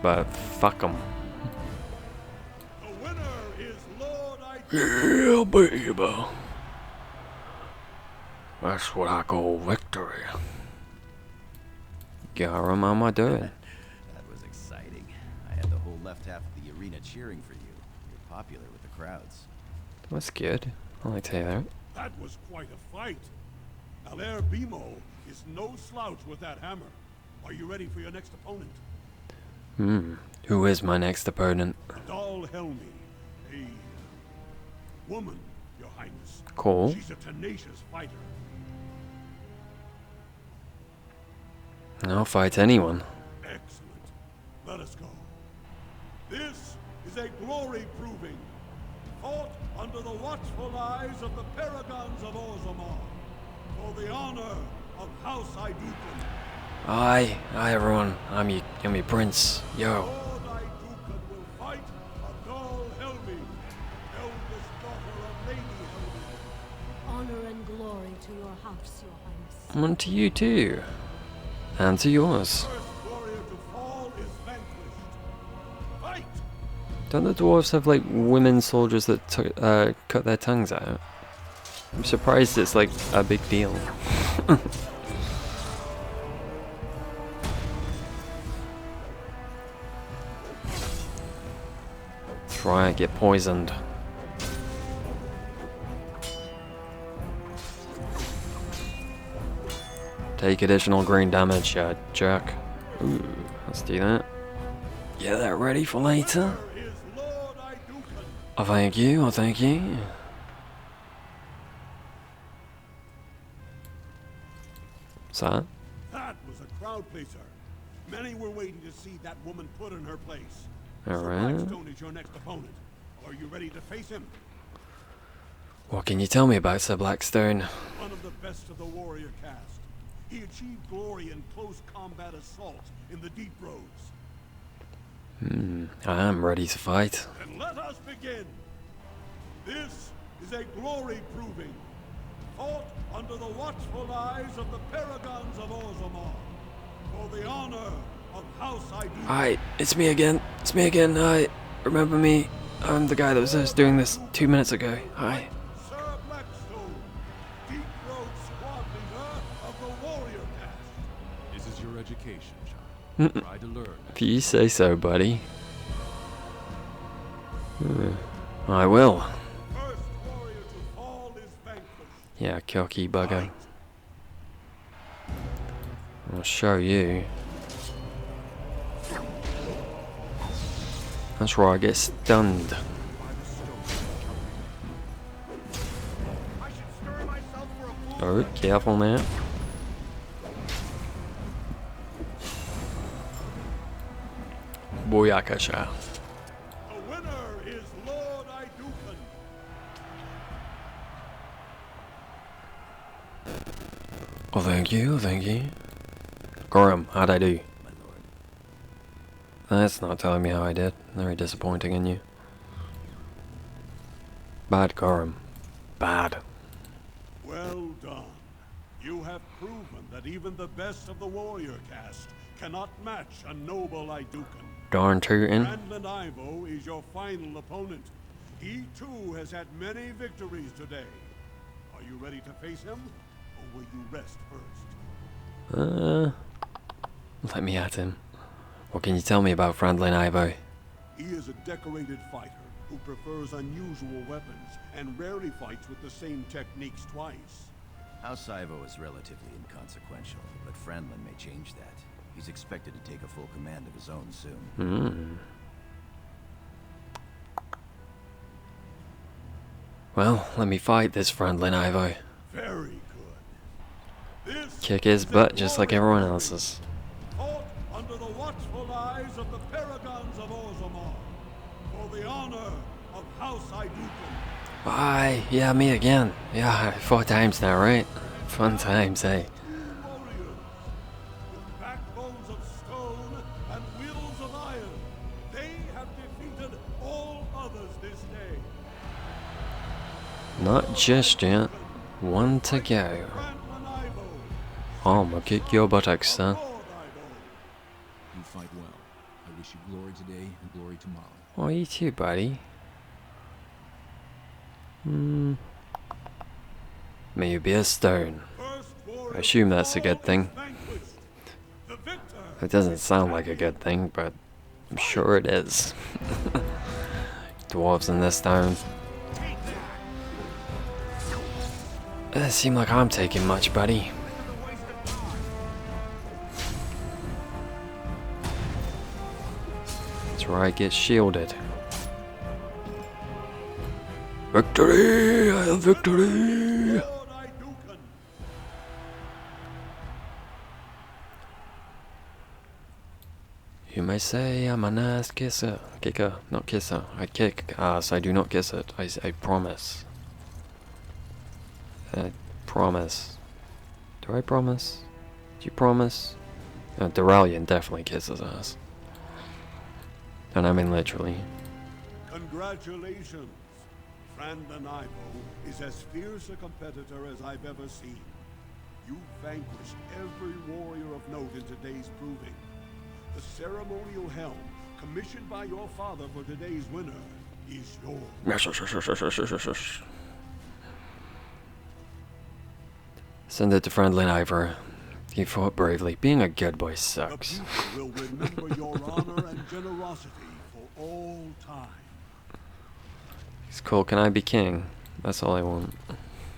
but fuck 'em. Yeah, baby. That's what I call victory. Garum, how am I doing? That was exciting. I had the whole left half of the arena cheering for you. You're popular with the crowds. That's good. I like to hear that. That was quite a fight. Alair Bimo is no slouch with that hammer. Are you ready for your next opponent? Who is my next opponent? Dal Helmi, a woman, Your Highness. Cool. She's a tenacious fighter. I'll fight anyone. Excellent. Let us go. This is a glory proving, fought under the watchful eyes of the paragons of Orzammar, for the honor of House Idukan. Hi everyone. I'm your prince. Yo. Lord Idukan will fight Dal Helmi, eldest daughter of Lady Helmi. Honor and glory to your house, Your Highness. And to you too. And to yours. First warrior to fall is vanquished. Fight! Don't the dwarves have like women soldiers that cut their tongues out? I'm surprised it's like a big deal. Try and get poisoned. Take additional green damage, you jerk. Ooh, let's do that. Get that ready for later. Oh, thank you. Oh, thank you. What's that? That was a crowd pleaser. Many were waiting to see that woman put in her place. Alright. Blackstone is your next opponent. Are you ready to face him? What can you tell me about Sir Blackstone? One of the best of the warrior caste. He achieved glory in close combat assault in the deep roads. I am ready to fight. And let us begin. This is a glory proving, fought under the watchful eyes of the paragons of Orzammar, for the honor of House Idukan. Hi, it's me again. It's me again. Hi, remember me? I'm the guy that was just doing this 2 minutes ago. Hi. Sir Blackstone, deep road squad leader of the warrior caste. This is your education, child. Try to learn. If you say so, buddy. I will. First warrior to fall is vanquished. Yeah, cocky bugger. I'll show you. That's right, I get stunned. Oh, careful now. Booyakasha. The winner is Lord Idukan. Thank you, thank you. Gorum, how'd I do? That's not telling me how I did. Very disappointing in you. Bad, Gorum. Bad. Well done. You have proven that even the best of the warrior caste cannot match a noble Idukan. Darn tootin'. Brandon Ivo is your final opponent. He too has had many victories today. Are you ready to face him, or will you rest first? Let me at him. What can you tell me about Franklin Ivo? He is a decorated fighter who prefers unusual weapons and rarely fights with the same techniques twice. House Ivo is relatively inconsequential, but Franklin may change that. He's expected to take a full command of his own soon. Well, let me fight this Franklin Ivo. Very good. This Kick his butt just like everyone else's. fought under the watchful eyes of the paragons of Orzammar, for the honor of House Idukan. Bye. Yeah, me again. Yeah, 4 times now, right? Fun times, eh? Backbones of stone and wheels of iron, they have defeated all others this day. Not just yet. 1 to go. I'ma kick your buttocks, son. You fight well. I wish you glory today and glory tomorrow. Oh, you too, buddy. May you be a stone. I assume that's a good thing. It doesn't sound like a good thing, but I'm sure it is. Dwarves in this town. Doesn't seem like I'm taking much, buddy. That's right, get shielded. Victory! I have victory! You may say I'm an ass kisser. Kicker, not kisser. I kick ass, I do not kiss it. I promise. I promise. Do I promise? Do you promise? Duralian definitely kisses ass. And I mean literally. Congratulations. Brandon Ivo is as fierce a competitor as I've ever seen. You vanquished every warrior of note in today's proving. The ceremonial helm, commissioned by your father for today's winner, is yours. Send it to Franklin Ivo. He fought bravely. Being a good boy sucks. The people will remember your honor and generosity for all time. He's cool. Can I be king? That's all I want.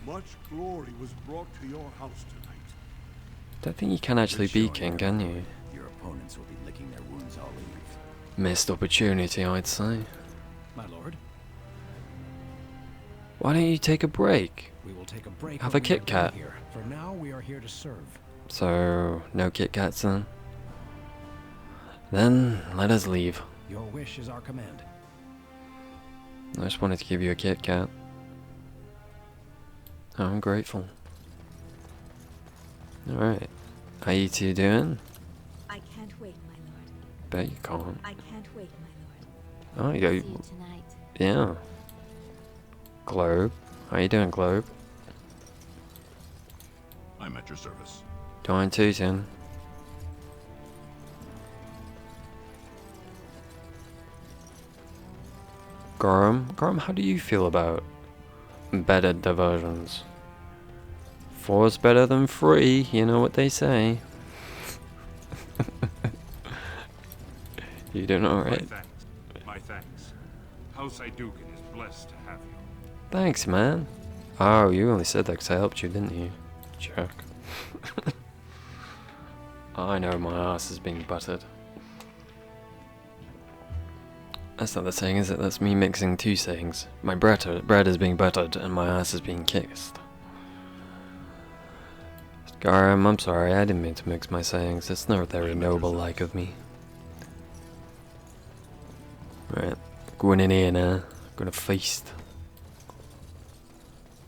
Much glory was brought to your house tonight. Don't think you can actually be king, can you? Your opponents will be licking their wounds all eve. Missed opportunity, I'd say. My lord. Why don't you take a break? We will take a break. Have a Kit Kat. Here. For now, we are here to serve. So, no Kit Kats then? Then, let us leave. Your wish is our command. I just wanted to give you a Kit Kat. Oh, I'm grateful. Alright. How you two doing? I can't wait, my lord. Bet you can't. I can't wait, my lord. Oh, you go. Yeah. Globe. How you doing, Globe? I'm at your service. Doing tootin'. Gorham, how do you feel about embedded diversions? 4's better than 3, you know what they say. You doing alright? My thanks. House Idukan is blessed to have you. Thanks, man. Oh, you only said that because I helped you, didn't you? Jerk. I know my ass is being buttered. That's not the saying, is it? That's me mixing 2 sayings. My bread is being buttered and my ass is being kissed. Garam, I'm sorry, I didn't mean to mix my sayings. It's not very noble-like of me. Right, going in here now. Gonna feast.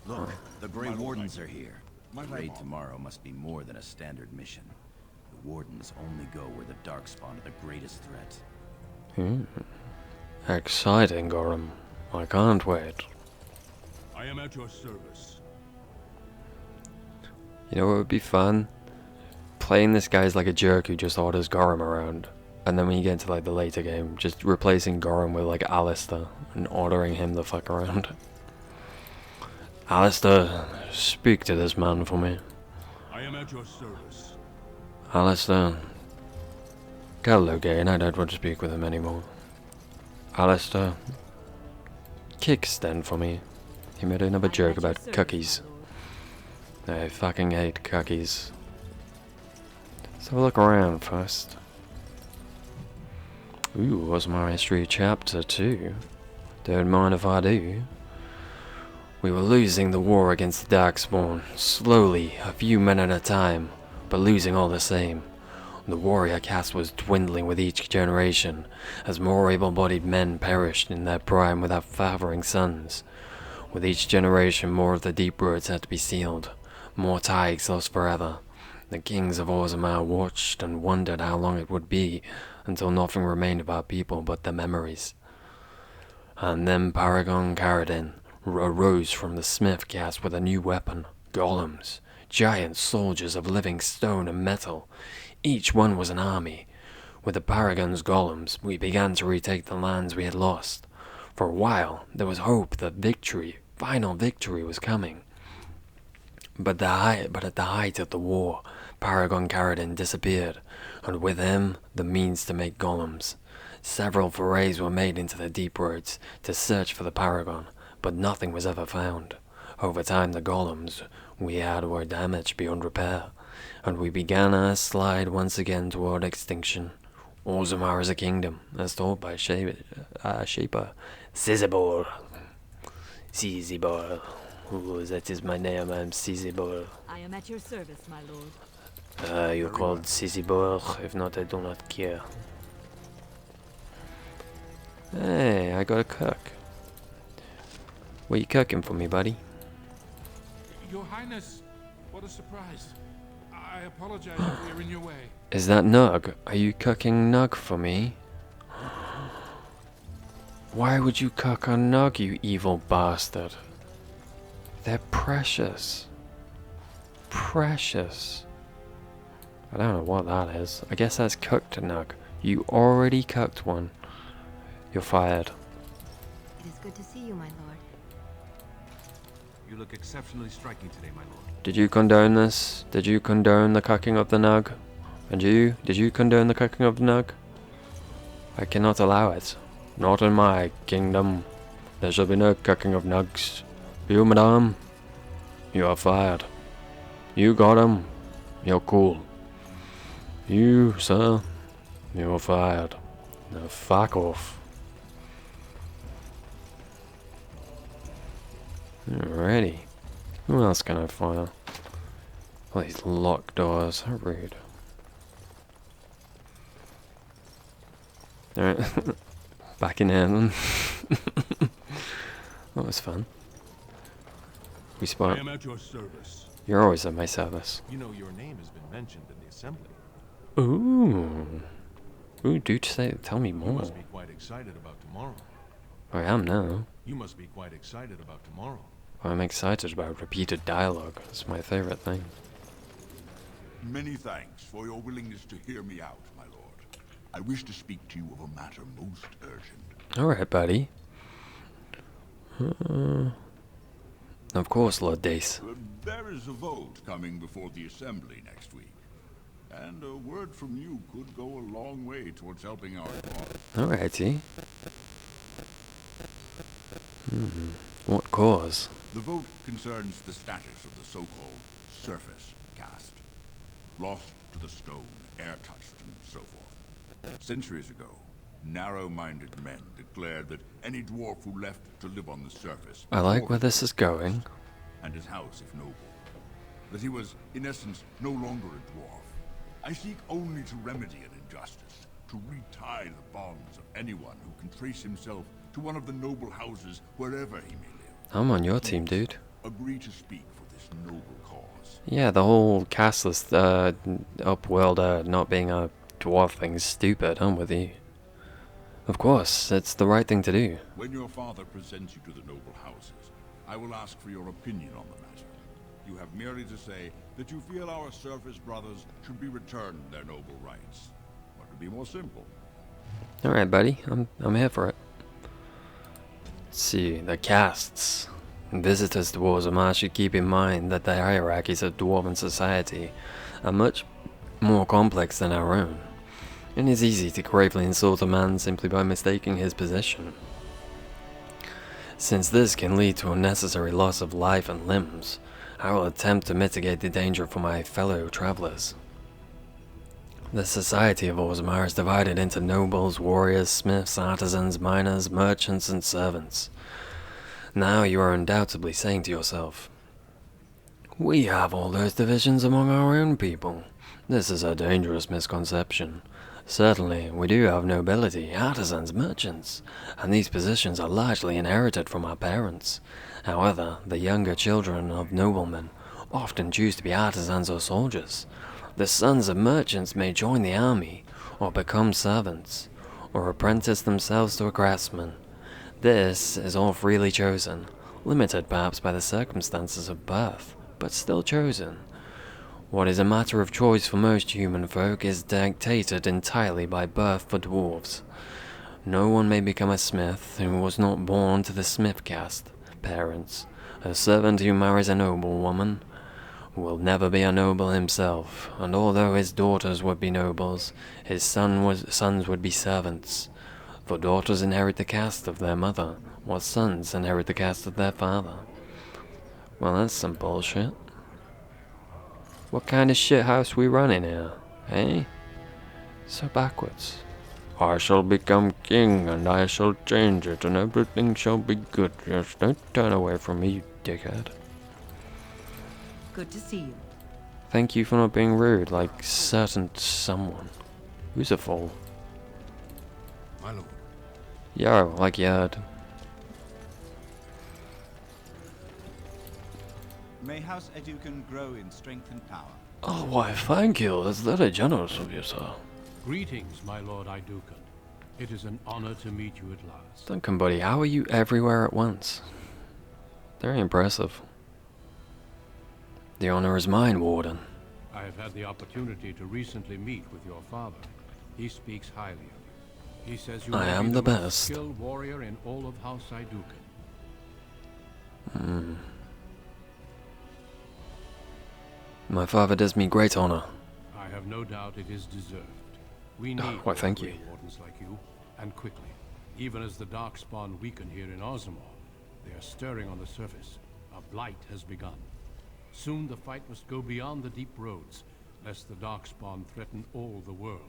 Look, the Grey Wardens are here. The raid tomorrow must be more than a standard mission. The Wardens only go where the Darkspawn are the greatest threat. Exciting, Gorham. I can't wait. I am at your service. You know what would be fun? Playing this guy as like a jerk who just orders Gorham around. And then when you get into like the later game, just replacing Gorham with like Alistair and ordering him the fuck around. Alistair, speak to this man for me. I am at your service. Alistair. Get Logain, I don't want to speak with him anymore. Alistair. Kick Sten for me. He made another joke about cookies. I fucking hate cookies. Let's have a look around first. Ooh, Osman History Chapter 2. Don't mind if I do. We were losing the war against the Darkspawn, slowly, a few men at a time, but losing all the same. The warrior caste was dwindling with each generation, as more able-bodied men perished in their prime without fathering sons. With each generation, more of the deep roots had to be sealed, more ties lost forever. The kings of Orzammar watched and wondered how long it would be, until nothing remained of our people but their memories. And then Paragon Caradin arose from the smith caste with a new weapon, golems, giant soldiers of living stone and metal. Each one was an army. With the Paragon's golems, we began to retake the lands we had lost. For a while, there was hope that victory, final victory, was coming. But at the height of the war, Paragon Caradin disappeared, and with him, the means to make golems. Several forays were made into the deep roads to search for the Paragon, but nothing was ever found. Over time, the golems we had were damaged beyond repair, and we began our slide once again toward extinction. Orzammar is a kingdom, as told by Shaper Sizibor. Sizibor. Ooh, that is my name, I'm Sizibor. I am at your service, my lord. You're called Sizibor, if not I do not care. Hey, I got a cook. What you cooking for me, buddy? Your Highness, what a surprise. I apologize if we're in your way. Is that Nug? Are you cooking Nug for me? Why would you cook a Nug, you evil bastard? They're precious. Precious. I don't know what that is. I guess that's cooked Nug. You already cooked one. You're fired. It is good to see you, my lord. You look exceptionally striking today, my lord. Did you condone this? Did you condone the cooking of the Nug? And you? Did you condone the cooking of the Nug? I cannot allow it. Not in my kingdom. There shall be no cooking of Nugs. You, madame, you are fired. You got him. You're cool. You, sir, you're fired. Now fuck off. Alrighty. Who else can I fire? All these locked doors. How rude. Alright. Back in Ireland. That was fun. We spot. I am at your service. You're always at my service. You know your name has been mentioned in the assembly. Ooh. Ooh, dude, tell me more. You must be quite excited about tomorrow. I am now. You must be quite excited about tomorrow. I'm excited about repeated dialogue. It's my favorite thing. Many thanks for your willingness to hear me out, my lord. I wish to speak to you of a matter most urgent. Alright, buddy. Of course, Lord Dace. There is a vote coming before the assembly next week. And a word from you could go a long way towards helping our cause. Alrighty. What cause? The vote concerns the status of the so-called surface caste. Lost to the stone, air-touched, and so forth. Centuries ago, narrow-minded men declared that any dwarf who left to live on the surface... I like where this is going. ...and his house if noble. That he was, in essence, no longer a dwarf. I seek only to remedy an injustice, to retie the bonds of anyone who can trace himself to one of the noble houses wherever he may live. I'm on your team, dude. Agree to speak for this noble cause. Yeah, the whole castless upworld not being a dwarf thing's stupid. I'm with you. Of course, it's the right thing to do. When your father presents you to the noble houses, I will ask for your opinion on the matter. You have merely to say that you feel our surface brothers should be returned their noble rights. What could be more simple? Alright, buddy. I'm here for it. Let's see, the castes. Visitors to Orzammar should keep in mind that the hierarchies of dwarven society are much more complex than our own. It is easy to gravely insult a man simply by mistaking his position, since this can lead to unnecessary loss of life and limbs. I will attempt to mitigate the danger for my fellow travelers. The society of Orzammar is divided into nobles, warriors, smiths, artisans, miners, merchants, and servants. Now you are undoubtedly saying to yourself, we have all those divisions among our own people. This is a dangerous misconception. Certainly, we do have nobility, artisans, merchants, and these positions are largely inherited from our parents. However, the younger children of noblemen often choose to be artisans or soldiers. The sons of merchants may join the army, or become servants, or apprentice themselves to a craftsman. This is all freely chosen, limited perhaps by the circumstances of birth, but still chosen. What is a matter of choice for most human folk is dictated entirely by birth for dwarves. No one may become a smith who was not born to the smith caste parents. A servant who marries a noble woman will never be a noble himself, and although his daughters would be nobles, his sons would be servants. For daughters inherit the caste of their mother, while sons inherit the caste of their father. Well, that's some bullshit. What kind of shithouse we running here, eh? So backwards. I shall become king, and I shall change it, and everything shall be good. Just don't turn away from me, you dickhead. Good to see you. Thank you for not being rude, like certain someone. Who's a fool? My lord. Yo, like you heard. May House Educan grow in strength and power. Oh, why, thank you. That's very generous of you, sir. Greetings, my lord Idukan. It is an honor to meet you at last. Duncan, buddy, how are you everywhere at once? Very impressive. The honor is mine, Warden. I have had the opportunity to recently meet with your father. He speaks highly of you. He says you I may am be the most best. skilled warrior in all of House Idukan. My father does me great honor. I have no doubt it is deserved. We need why, thank you. wardens like you, and quickly. Even as the Darkspawn weaken here in Orzammar, they are stirring on the surface. A blight has begun. Soon the fight must go beyond the deep roads, lest the Darkspawn threaten all the world.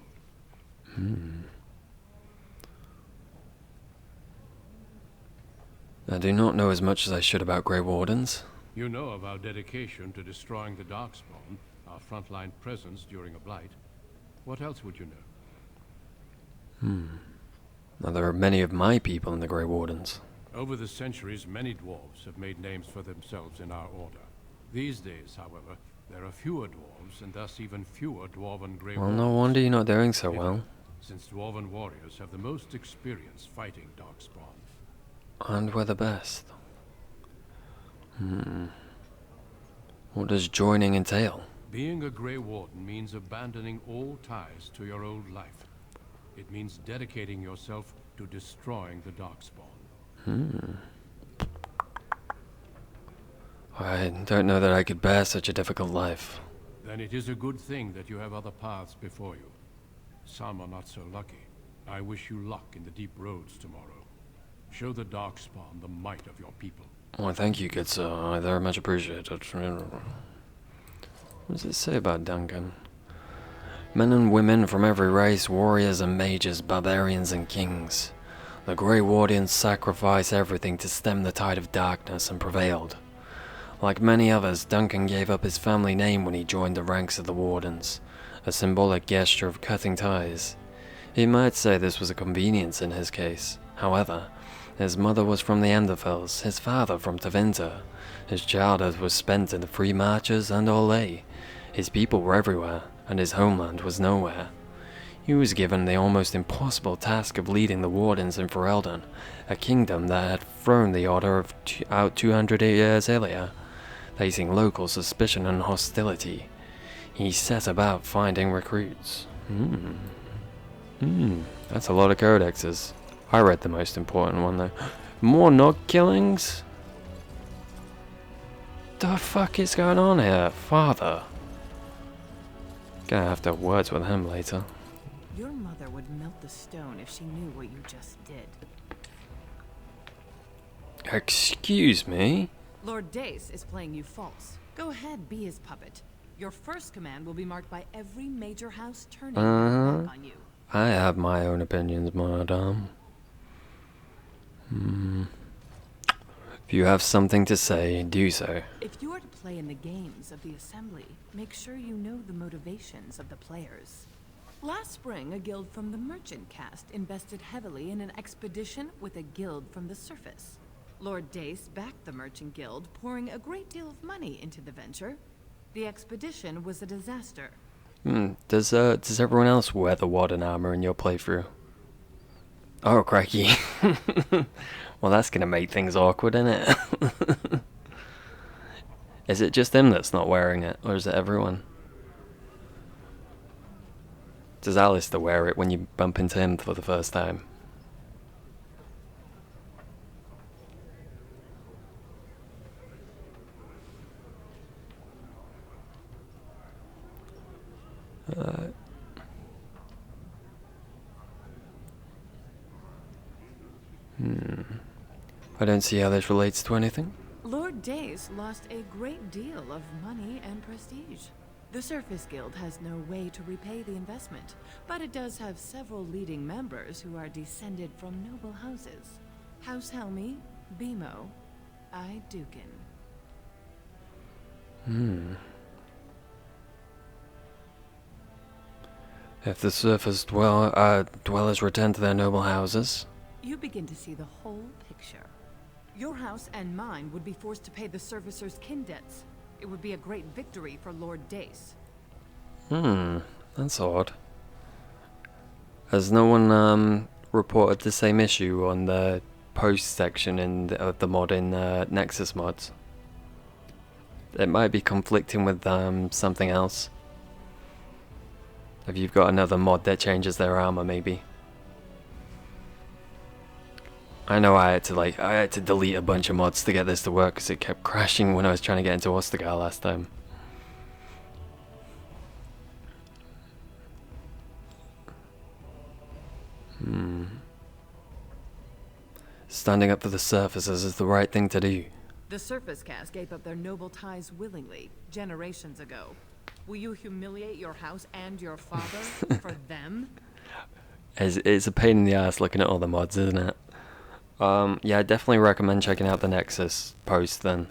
I do not know as much as I should about Grey Wardens. You know of our dedication to destroying the Darkspawn, our frontline presence during a blight. What else would you know? Now, there are many of my people in the Grey Wardens. Over the centuries, many dwarves have made names for themselves in our order. These days, however, there are fewer dwarves, and thus even fewer dwarven Grey Well, Wardens. no wonder you're not doing so well. Since dwarven warriors have the most experience fighting Darkspawn. And we're the best. What does joining entail? Being a Grey Warden means abandoning all ties to your old life. It means dedicating yourself to destroying the Darkspawn. I don't know that I could bear such a difficult life. Then it is a good thing that you have other paths before you. Some are not so lucky. I wish you luck in the deep roads tomorrow. Show the Darkspawn the might of your people. Why, thank you, good sir. I very much appreciate it. What does it say about Duncan? Men and women from every race, warriors and mages, barbarians and kings. The Grey Wardens sacrificed everything to stem the tide of darkness and prevailed. Like many others, Duncan gave up his family name when he joined the ranks of the Wardens, a symbolic gesture of cutting ties. He might say this was a convenience in his case. However, his mother was from the Enderfels, his father from Tevinter. His childhood was spent in the Free Marches and Orlais. His people were everywhere, and his homeland was nowhere. He was given the almost impossible task of leading the Wardens in Ferelden, a kingdom that had thrown the Order out 200 years earlier, facing local suspicion and hostility. He set about finding recruits. That's a lot of codexes. I read the most important one though. More Nog killings? The fuck is going on here, father? Gonna have to have words with him later. Your mother would melt the stone if she knew what you just did. Excuse me? Lord Dace is playing you false. Go ahead, be his puppet. Your first command will be marked by every major house turning their back on you. I have my own opinions, madame. If you have something to say, do so. If you are to play in the games of the Assembly, make sure you know the motivations of the players. Last spring, a guild from the Merchant caste invested heavily in an expedition with a guild from the surface. Lord Dace backed the Merchant Guild, pouring a great deal of money into the venture. The expedition was a disaster. Does everyone else wear the Warden armor in your playthrough? Oh, crikey. Well, that's gonna make things awkward, innit? Is it just him that's not wearing it, or is it everyone? Does Alistair wear it when you bump into him for the first time? I don't see how this relates to anything. Lord Dace lost a great deal of money and prestige. The Surface Guild has no way to repay the investment, but it does have several leading members who are descended from noble houses. House Helmi, Bimo, Dukin. If the surface dwellers return to their noble houses, You begin to see the whole picture. Your house and mine would be forced to pay the Surfacer's kin debts. It would be a great victory for Lord Dace. That's odd. Has no one reported the same issue on the post section of the mod in Nexus mods? It might be conflicting with something else. If you've got another mod that changes their armor, maybe. I know I had to delete a bunch of mods to get this to work because it kept crashing when I was trying to get into Ostergal last time. Standing up for the surfaces is the right thing to do. The Surface Caste gave up their noble ties willingly, generations ago. Will you humiliate your house and your father for them? It's a pain in the ass looking at all the mods, isn't it? Yeah, I definitely recommend checking out the Nexus post then.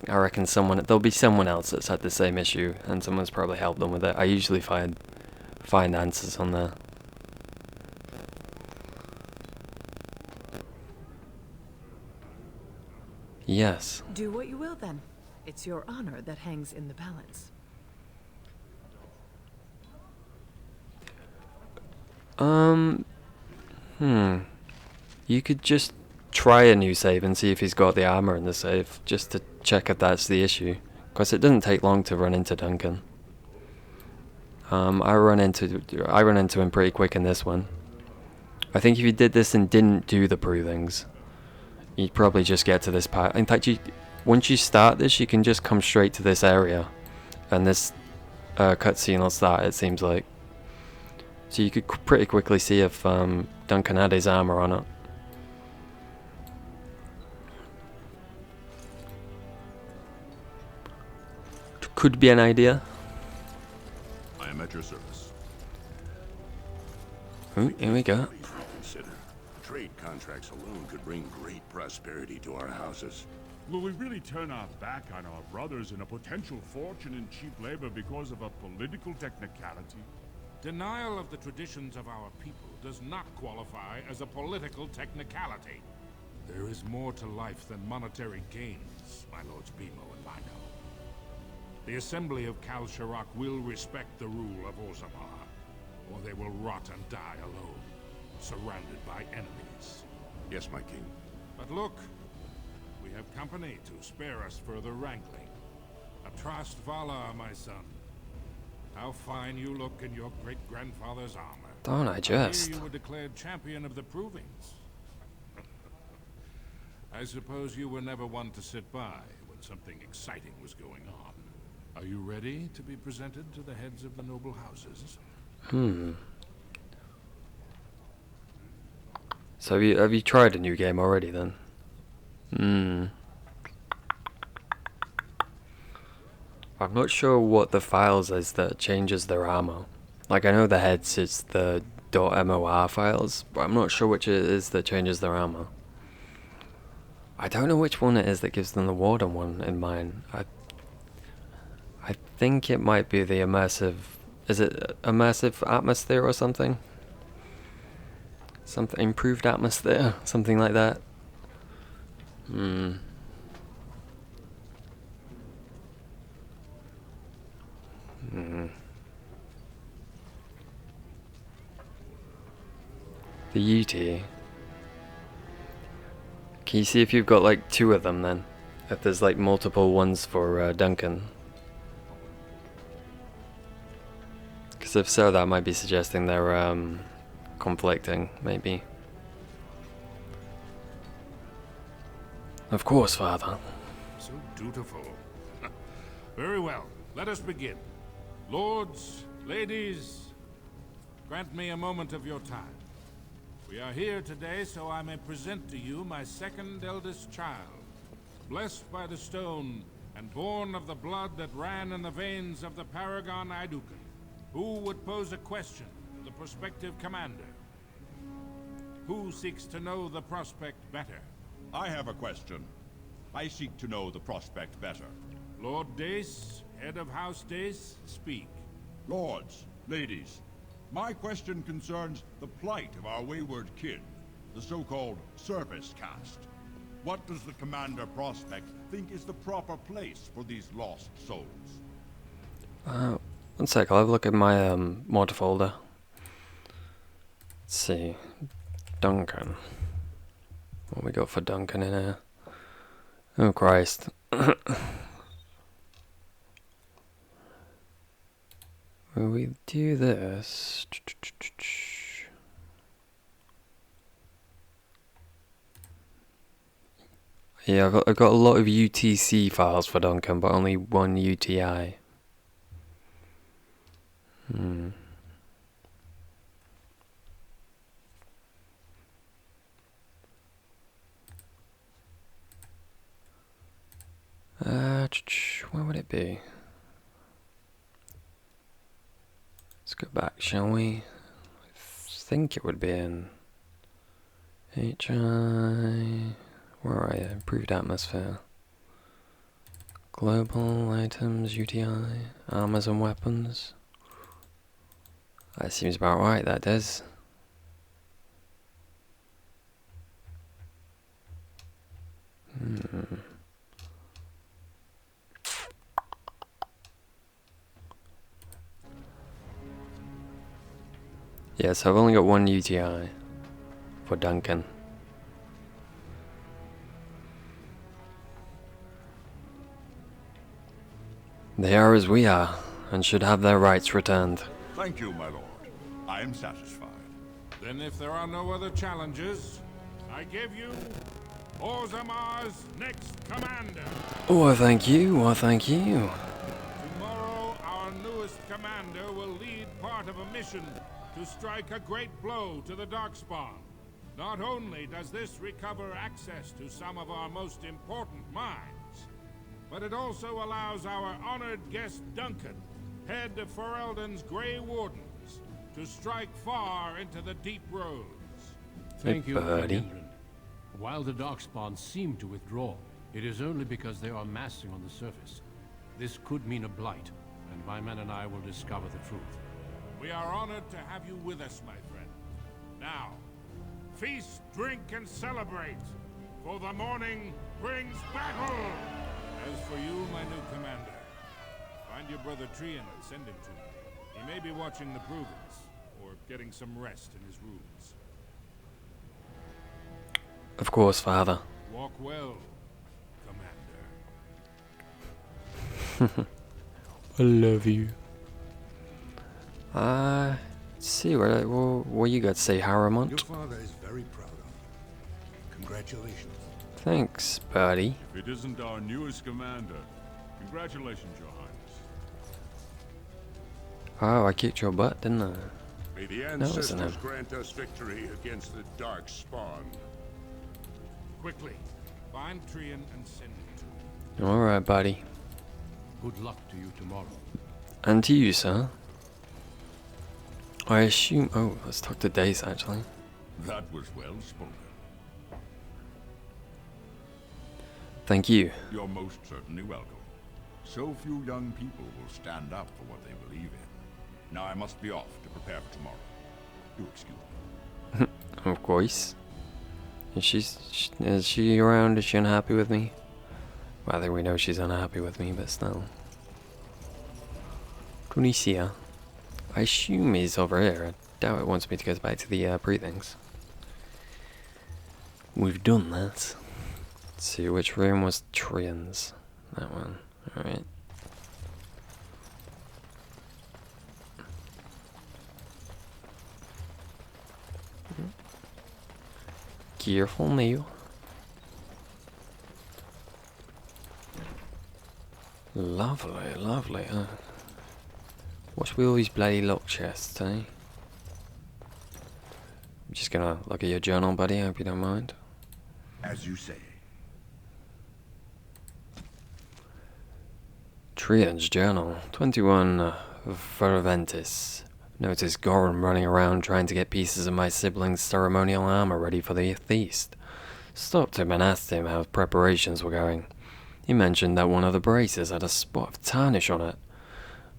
I reckon there'll be someone else that's had the same issue, and someone's probably helped them with it. I usually find answers on there. Yes. Do what you will then. It's your honor that hangs in the balance. You could just try a new save and see if he's got the armor in the save, just to check if that's the issue. Because it doesn't take long to run into Duncan. I run into him pretty quick in this one. I think if you did this and didn't do the provings, you'd probably just get to this part. In fact, once you start this, you can just come straight to this area, and this cutscene will start, it seems like. So you could pretty quickly see if Duncan had his armor on it. Could be an idea. I am at your service. Ooh, here we go. Consider. Trade contracts alone could bring great prosperity to our houses. Will we really turn our back on our brothers and a potential fortune in cheap labor because of a political technicality? Denial of the traditions of our people does not qualify as a political technicality. There is more to life than monetary gains, my lords Bimo and Lino. The Assembly of Kal Sharok will respect the rule of Orzammar, or they will rot and die alone, surrounded by enemies. Yes, my king. But look, we have company to spare us further wrangling. Atrast Vala, my son. How fine you look in your great-grandfather's armor. Don't I just? I hear you were declared champion of the provings. I suppose you were never one to sit by when something exciting was going on. Are you ready to be presented to the heads of the noble houses? So have you tried a new game already then? I'm not sure what the files is that changes their armor. Like, I know the heads is the .mor files, but I'm not sure which it is that changes their armor. I don't know which one it is that gives them the Warden one in mine. I think it might be the immersive... Is it immersive atmosphere or something? Something improved atmosphere, something like that. The UT. Can you see if you've got like 2 of them then? If there's like multiple ones for Duncan. Because if so, that might be suggesting they're conflicting, maybe. Of course, Father. So dutiful. Very well, let us begin. Lords, ladies, grant me a moment of your time. We are here today so I may present to you my second eldest child, blessed by the stone and born of the blood that ran in the veins of the Paragon Idukan. Who would pose a question to the prospective commander? Who seeks to know the prospect better? I have a question. I seek to know the prospect better. Lord Dace, head of House Dace, speak. Lords, ladies, my question concerns the plight of our wayward kin, the so-called service caste. What does the Commander Prospect think is the proper place for these lost souls? One sec, I'll have a look at my mod folder. Let's see. Duncan. What we got for Duncan in here? Oh Christ. When we do this... Yeah, I've got a lot of UTC files for Duncan, but only one UTI. Where would it be? Let's go back, shall we? I think it would be in HI. Where are you? Improved atmosphere. Global items, UTI, armors and weapons. That seems about right, that does. Yeah, so I've only got one UTI for Duncan. They are as we are, and should have their rights returned. Thank you, my lord. I am satisfied. Then if there are no other challenges, I give you Orzammar's next commander. Oh, thank you, oh, thank you. Tomorrow, our newest commander will lead part of a mission to strike a great blow to the Darkspawn. Not only does this recover access to some of our most important mines, but it also allows our honored guest Duncan, head of Ferelden's Grey Wardens, to strike far into the deep roads. Thank you, buddy. Indran. While the Darkspawn seem to withdraw, it is only because they are massing on the surface. This could mean a blight, and my men and I will discover the truth. We are honored to have you with us, my friend. Now, feast, drink, and celebrate, for the morning brings battle! As for you, my new commander, find your brother Trian and send him to me. He may be watching the provings, or getting some rest in his rooms. Of course, Father. Walk well, Commander. I love you. Let's see, what you got to say, Harrowmont? Your father is very proud of you. Congratulations. Thanks, buddy. If it isn't our newest commander, congratulations, Your Highness. Oh, I kicked your butt, didn't I? May the No, it wasn't ancestors him. grant us victory against the dark spawn. Quickly, find Trian and send him to me. Alright, buddy. Good luck to you tomorrow. And to you, sir. I assume... Oh, let's talk to Dace, actually. That was well spoken. Thank you. You're most certainly welcome. So few young people will stand up for what they believe in. Now I must be off to prepare for tomorrow. Do excuse me. Of course. Is she around? Is she unhappy with me? Well, I think we know she's unhappy with me, but still. Tunisia. I assume he's over here. I doubt it wants me to go back to the breathings. We've done that. Let's see, which room was Trian's? That one. Alright. Careful now. Lovely, lovely. What's with all these bloody lock chests, eh? I'm just gonna look at your journal, buddy. I hope you don't mind. As you say. Trian's journal. 21 Ferventis. Notice Goran running around trying to get pieces of my sibling's ceremonial armor ready for the feast. Stopped him and asked him how preparations were going. He mentioned that one of the braces had a spot of tarnish on it.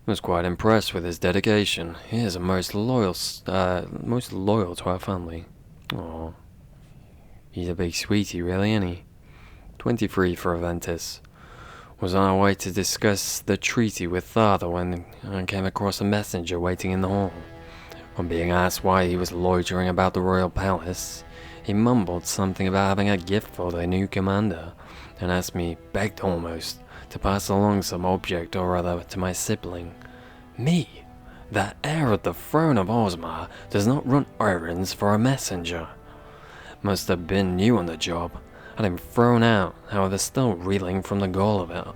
Was quite impressed with his dedication. He is most loyal to our family. Aww. He's a big sweetie, really, isn't he? 23 for Aventis. Was on our way to discuss the treaty with father when I came across a messenger waiting in the hall. On being asked why he was loitering about the royal palace, he mumbled something about having a gift for the new commander, and asked me, begged almost, to pass along some object or other to my sibling. Me, the heir of the throne of Osman, does not run errands for a messenger. Must have been new on the job. Had him thrown out, however still reeling from the gall of it.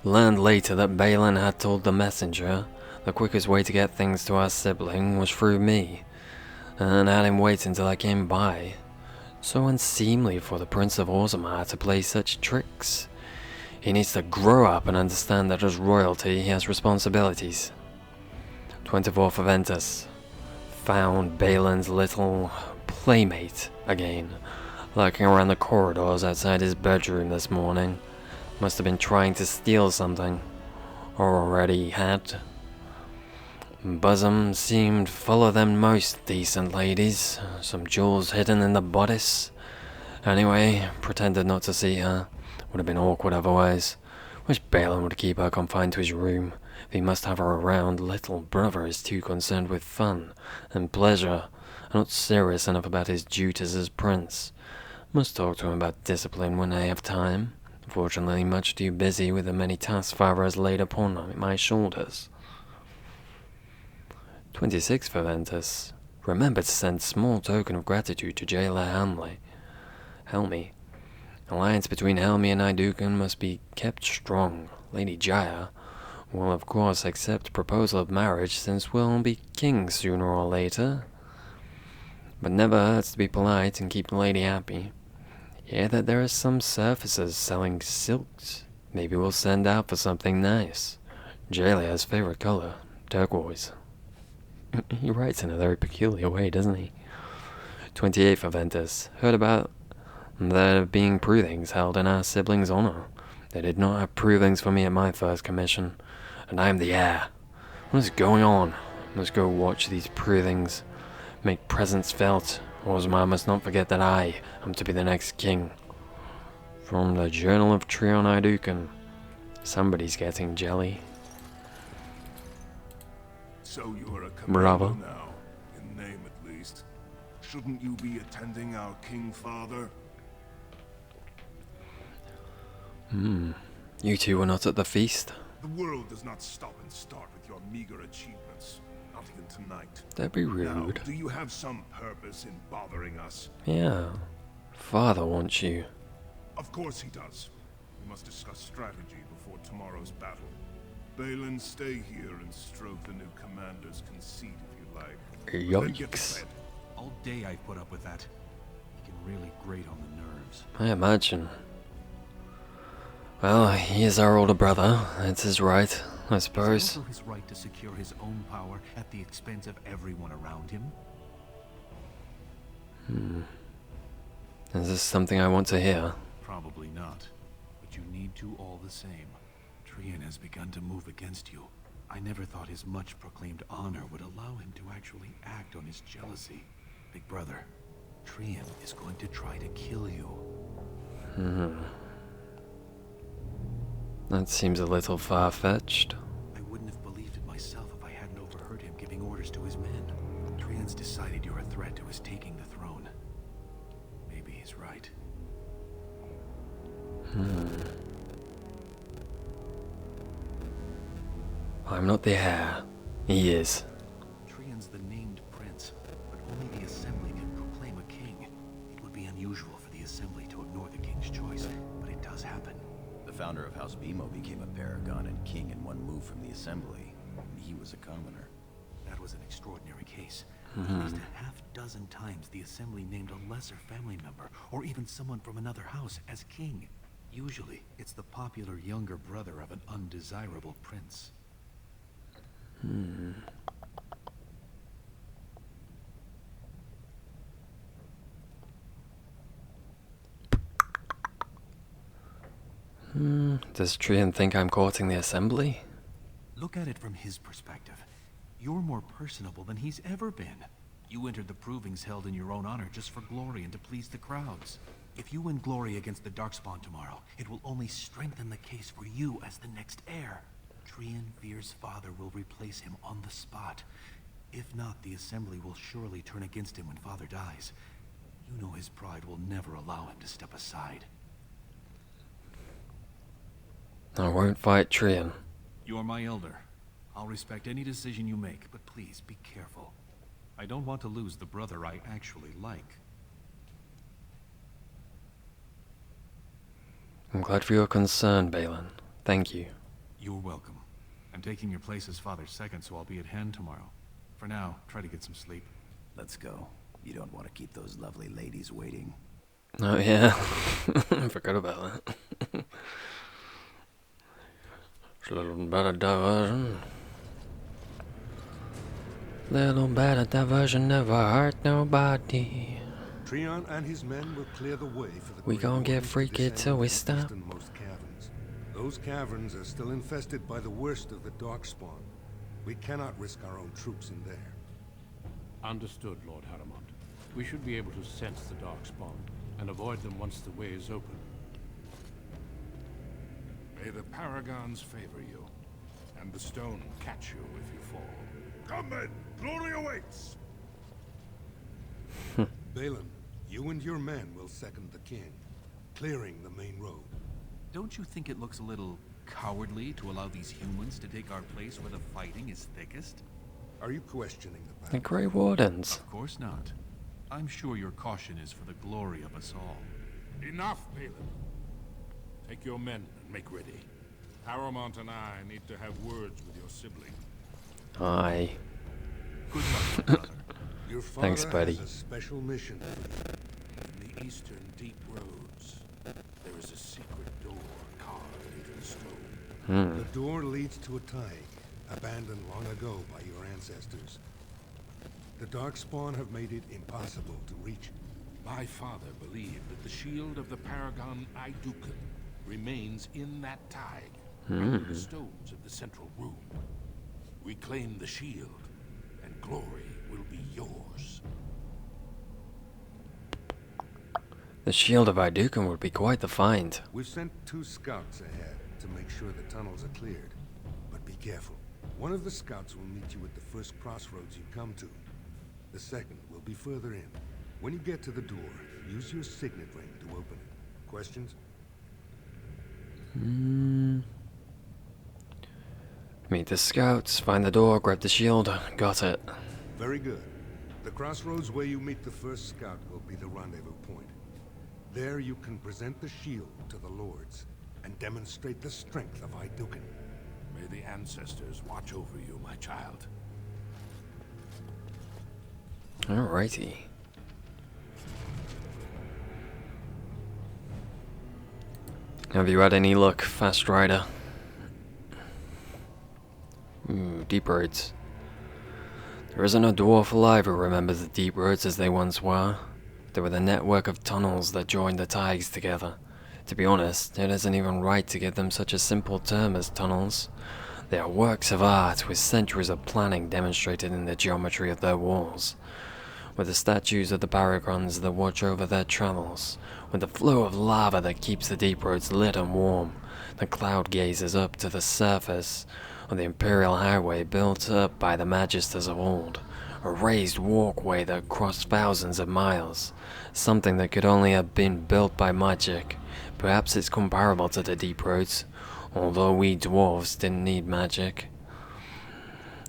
Learned later that Balin had told the messenger the quickest way to get things to our sibling was through me, and had him wait until I came by. So unseemly for the Prince of Orzammar to play such tricks. He needs to grow up and understand that as royalty he has responsibilities. 24th of Ventus. Found Balin's little playmate again, lurking around the corridors outside his bedroom this morning. Must have been trying to steal something, or already had. Bosom seemed fuller than most decent ladies, some jewels hidden in the bodice. Anyway, pretended not to see her. Would have been awkward otherwise. Wish Balin would keep her confined to his room. If he must have her around, little brother is too concerned with fun and pleasure, and not serious enough about his duties as prince. Must talk to him about discipline when I have time. Unfortunately, much too busy with the many tasks father has laid upon my shoulders. 26 for Ventus. Remember to send small token of gratitude to jailer Helmi. Alliance between Helmi and Idukan must be kept strong. Lady Jaya will of course accept proposal of marriage since we'll be king sooner or later. But never hurts to be polite and keep the lady happy. Hear that there are some surfacers selling silks. Maybe we'll send out for something nice. Jalia's favorite color, turquoise. He writes in a very peculiar way, doesn't he? 28th for Ventus. Heard about there being provings held in our siblings' honor. They did not have provings for me at my first commission, and I am the heir. What is going on? Must go watch these prithings. Make presence felt. Osman must not forget that I am to be the next king. From the Journal of Trion Idukan. Somebody's getting jelly. So you're a Bravo. commander now, in name at least. Shouldn't you be attending our king father? You two were not at the feast? The world does not stop and start with your meager achievements. Not even tonight. That'd be Now, rude. do you have some purpose in bothering us? Yeah. Father wants you. Of course he does. We must discuss strategy before tomorrow's battle. Balin, stay here and stroke the new commander's conceit if you like. Then get to Yikes. bed. All day I've put up with that. He can really grate on the nerves. I imagine. Well, he is our older brother. It's his right, I It's suppose. also his right to secure his own power at the expense of everyone around him. Is this something I want to hear? Probably not. But you need to all the same. Trian has begun to move against you. I never thought his much-proclaimed honor would allow him to actually act on his jealousy. Big brother, Trian is going to try to kill you. That seems a little far-fetched. I wouldn't have believed it myself if I hadn't overheard him giving orders to his men. Trian's decided you're a threat to his taking the throne. Maybe he's right. I'm not the heir. He is. Trian's the named prince, but only the Assembly can proclaim a king. It would be unusual for the Assembly to ignore the king's choice, but it does happen. The founder of House Bimo became a paragon and king in one move from the Assembly. He was a commoner. That was an extraordinary case. At least a half-dozen times the Assembly named a lesser family member, or even someone from another house, as king. Usually, it's the popular younger brother of an undesirable prince. Does Trian think I'm courting the Assembly? Look at it from his perspective. You're more personable than he's ever been. You entered the provings held in your own honor just for glory and to please the crowds. If you win glory against the Darkspawn tomorrow, it will only strengthen the case for you as the next heir. Trian fears father will replace him on the spot. If not, the Assembly will surely turn against him when father dies. You know his pride will never allow him to step aside. I won't fight Trian. You're my elder. I'll respect any decision you make, but please be careful. I don't want to lose the brother I actually like. I'm glad for your concern, Balin. Thank you. You're welcome. I'm taking your place as father's second, so I'll be at hand tomorrow. For now, try to get some sleep. Let's go. You don't want to keep those lovely ladies waiting. Oh yeah, I forgot about that. It's a little bit of diversion. Little bit of diversion never hurt nobody. Trion and his men will clear the way for the We Grey gon' get Wardens to freaky descend till we into the stop. easternmost caverns. Those caverns are still infested by the worst of the Darkspawn. We cannot risk our own troops in there. Understood, Lord Harrowmont. We should be able to sense the Darkspawn and avoid them once the way is open. May the Paragons favor you, and the stone catch you if you fall. Come then, glory awaits! Balin, you and your men will second the king, clearing the main road. Don't you think it looks a little cowardly to allow these humans to take our place where the fighting is thickest? Are you questioning the The battle? Grey Wardens. Of course not. I'm sure your caution is for the glory of us all. Enough, Balin. Take your men and make ready. Harrowmont and I need to have words with your sibling. Aye. Good luck, brother. Your father Thanks, buddy. has a special mission. In the eastern deep roads, there is a secret door carved into the stone. The door leads to a thaig, abandoned long ago by your ancestors. The Darkspawn have made it impossible to reach. My father believed that the shield of the Paragon Idukan remains in that thaig, under the stones of the central room. We claim the shield, glory will be yours. The shield of Idukan would be quite the find. We've sent 2 scouts ahead to make sure the tunnels are cleared. But be careful. One of the scouts will meet you at the first crossroads you come to. The second will be further in. When you get to the door, use your signet ring to open it. Questions? Meet the scouts, find the door, grab the shield. Got it. Very good. The crossroads where you meet the first scout will be the rendezvous point. There you can present the shield to the lords and demonstrate the strength of Idukan. May the ancestors watch over you, my child. Alrighty. Have you had any luck, Fast Rider? Deep roads. There isn't a dwarf alive who remembers the deep roads as they once were. They were the network of tunnels that joined the tides together. To be honest, it isn't even right to give them such a simple term as tunnels. They are works of art with centuries of planning demonstrated in the geometry of their walls. With the statues of the paragons that watch over their travels, with the flow of lava that keeps the deep roads lit and warm, the cloud gazes up to the surface of the Imperial Highway built up by the Magisters of old, a raised walkway that crossed thousands of miles, something that could only have been built by magic. Perhaps it's comparable to the deep roads, although we dwarves didn't need magic.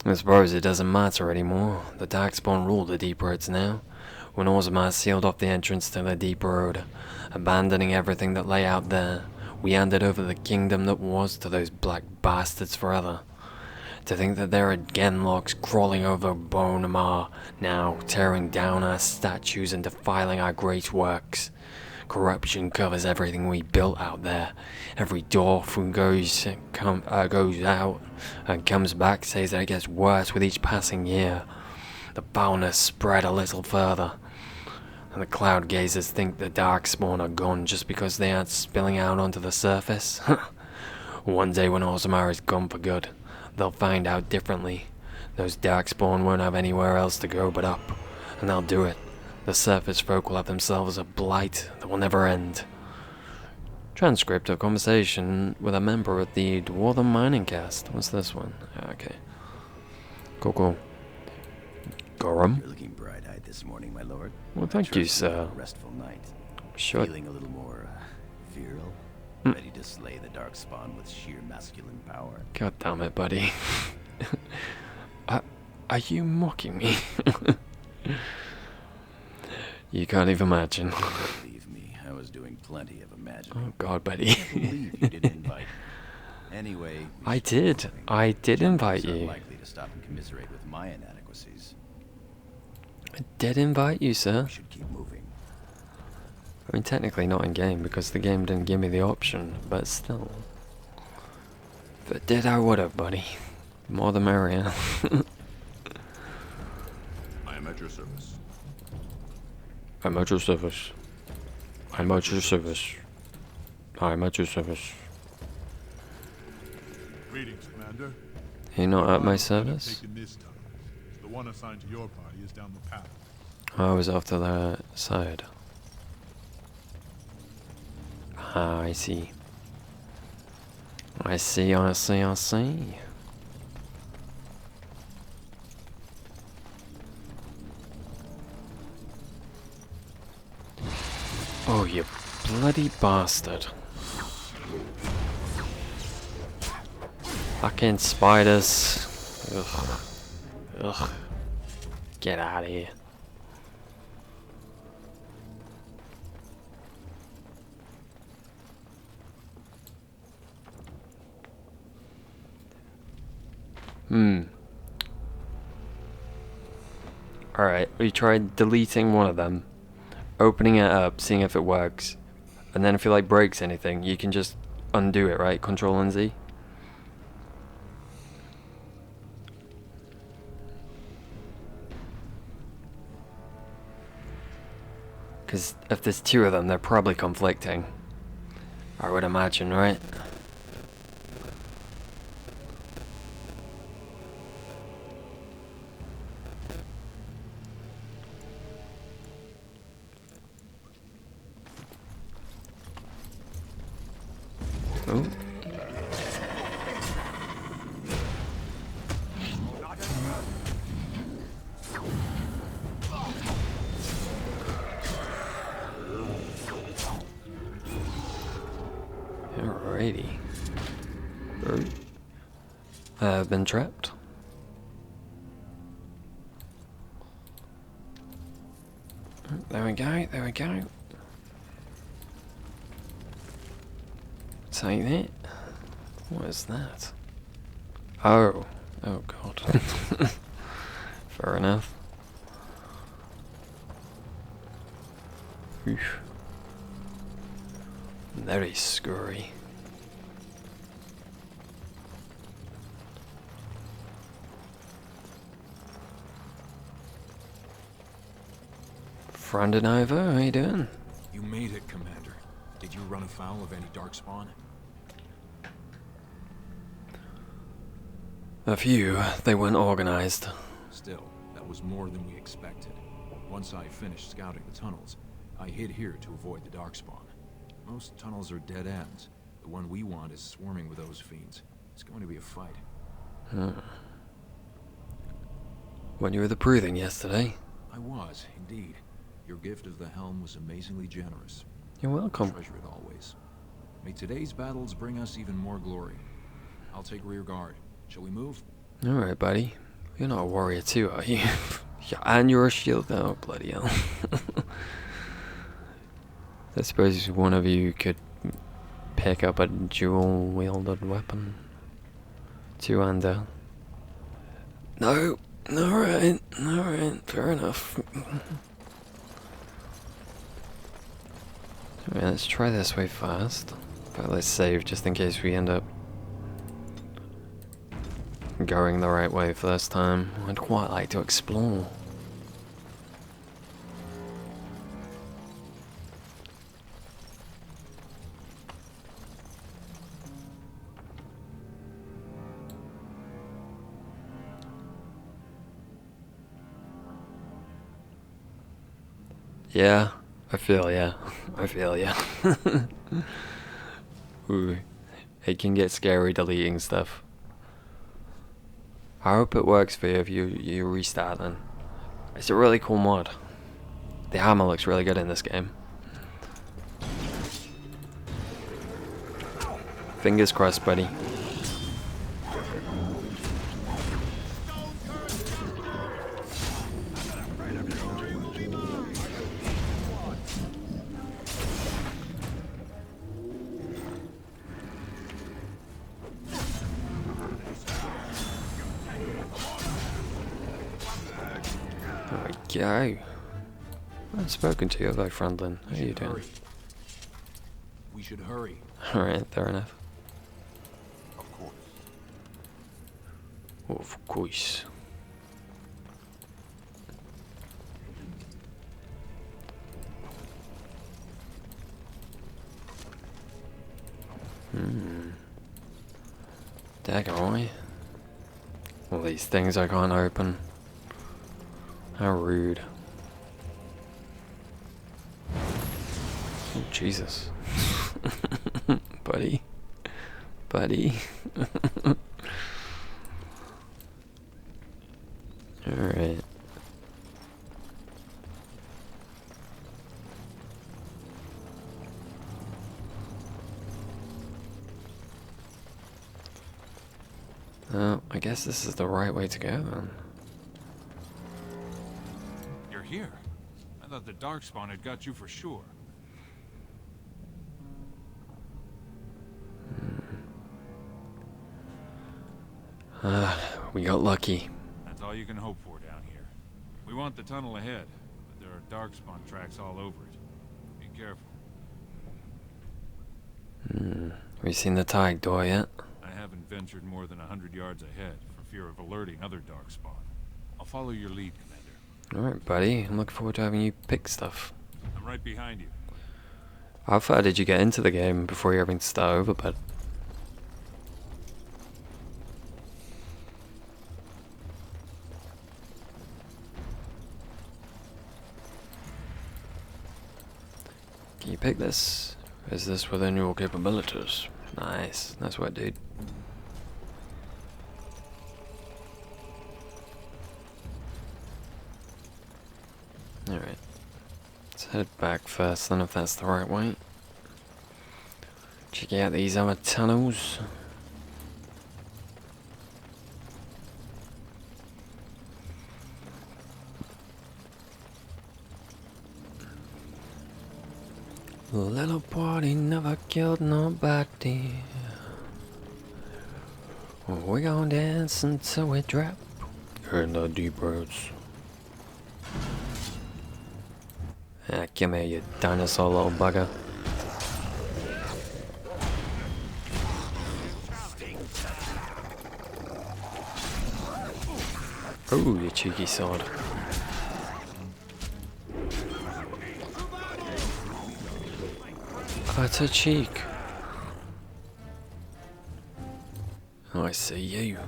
I suppose it doesn't matter anymore. The Darkspawn rule the deep roads now. When Osman sealed off the entrance to the deep road, abandoning everything that lay out there, we handed over the kingdom that was to those black bastards forever. To think that there are genlocks crawling over Bonamar now, tearing down our statues and defiling our great works. Corruption covers everything we built out there. Every dwarf who goes out and comes back says that it gets worse with each passing year. The foulness spread a little further, and the cloud gazers think the Darkspawn are gone just because they aren't spilling out onto the surface. One day when Osman is gone for good, they'll find out differently. Those Darkspawn won't have anywhere else to go but up, and they'll do it. The surface folk will have themselves a blight that will never end. Transcript of conversation with a member of the Dwarven Mining Cast. What's this one? Okay. Cool. Gorham? You're looking bright-eyed this morning, my lord. Well, thank you, sir. A restful night. Sure. Feeling a little more virile. Ready to slay the Darkspawn with sheer masculine power. God damn it, buddy. Are you mocking me? You can't even imagine. Believe me, I was doing plenty of imagining. Oh God, buddy. I can't believe you didn't invite me. Anyway, I did invite you. Likely to stop and commiserate with my inadequacies. I did invite you, sir. We should keep moving. I mean, technically not in game because the game didn't give me the option, but still. If it did, I would have, buddy. More the merrier. I am at your service. I'm at your service. I'm at your service. I'm at your service. Greetings, Commander. You're not at my service? Taken this tunnel. The one assigned to your party is down the path. I was off to the side. Ah, I see. I see. Oh, you bloody bastard. Fucking spiders. Ugh. Get out of here. Alright, we tried deleting one of them, opening it up, seeing if it works, and then if it like breaks anything, you can just undo it, right? Control and Z. Because if there's two of them, they're probably conflicting. I would imagine, right? Alrighty. I've been trapped. There we go, there we go. Take that. What is that? Oh. Oh god. Fair enough. Oof. Very scurry. Friend Nova, how you doing? You made it, Commander. Did you run afoul of any darkspawn? A few. They weren't organized. Still, that was more than we expected. Once I finished scouting the tunnels, I hid here to avoid the darkspawn. Most tunnels are dead ends. The one we want is swarming with those fiends. It's going to be a fight. When you were the breathing yesterday. I was, indeed. Your gift of the helm was amazingly generous. You're welcome. Treasure it always. May today's battles bring us even more glory. I'll take rear guard. Shall we move? Alright, buddy. You're not a warrior too, are you? Yeah, and you're a shield now, bloody hell. I suppose one of you could pick up a dual-wielded weapon. Two-hander. No! Alright, fair enough. Alright, let's try this way first. But let's save just in case we end up going the right way first time. I'd quite like to explore. Yeah, I feel ya. I feel ya. Ooh, it can get scary deleting stuff. I hope it works for you if you restart then. It's a really cool mod. The hammer looks really good in this game. Fingers crossed, buddy. There we go. I've spoken to you, have I, Friendlin? How are you doing? We should hurry. Alright, fair enough. Of course. Of course. Daggone. All these things I can't open. How rude. Oh, Jesus. Buddy. Buddy. Alright. Well, I guess this is the right way to go then. You're here. I thought the Darkspawn had got you for sure. We got lucky. That's all you can hope for down here. We want the tunnel ahead, but there are Darkspawn tracks all over it. Be careful. Have you seen the tag door yet? I haven't ventured more than 100 yards ahead for fear of alerting other Darkspawn. I'll follow your lead, Commander. Alright, buddy. I'm looking forward to having you pick stuff. I'm right behind you. How far did you get into the game before you're having to start over, bud? Can you pick this? Is this within your capabilities? Nice. Nice work, dude. Alright. Let's head back first then if that's the right way. Check check out these other tunnels. Little party never killed nobody. We gon' dance until we drop in the deep roots. Ah, come here, you dinosaur little bugger. Ooh, you cheeky sword. That's a cheek. Oh, I see you.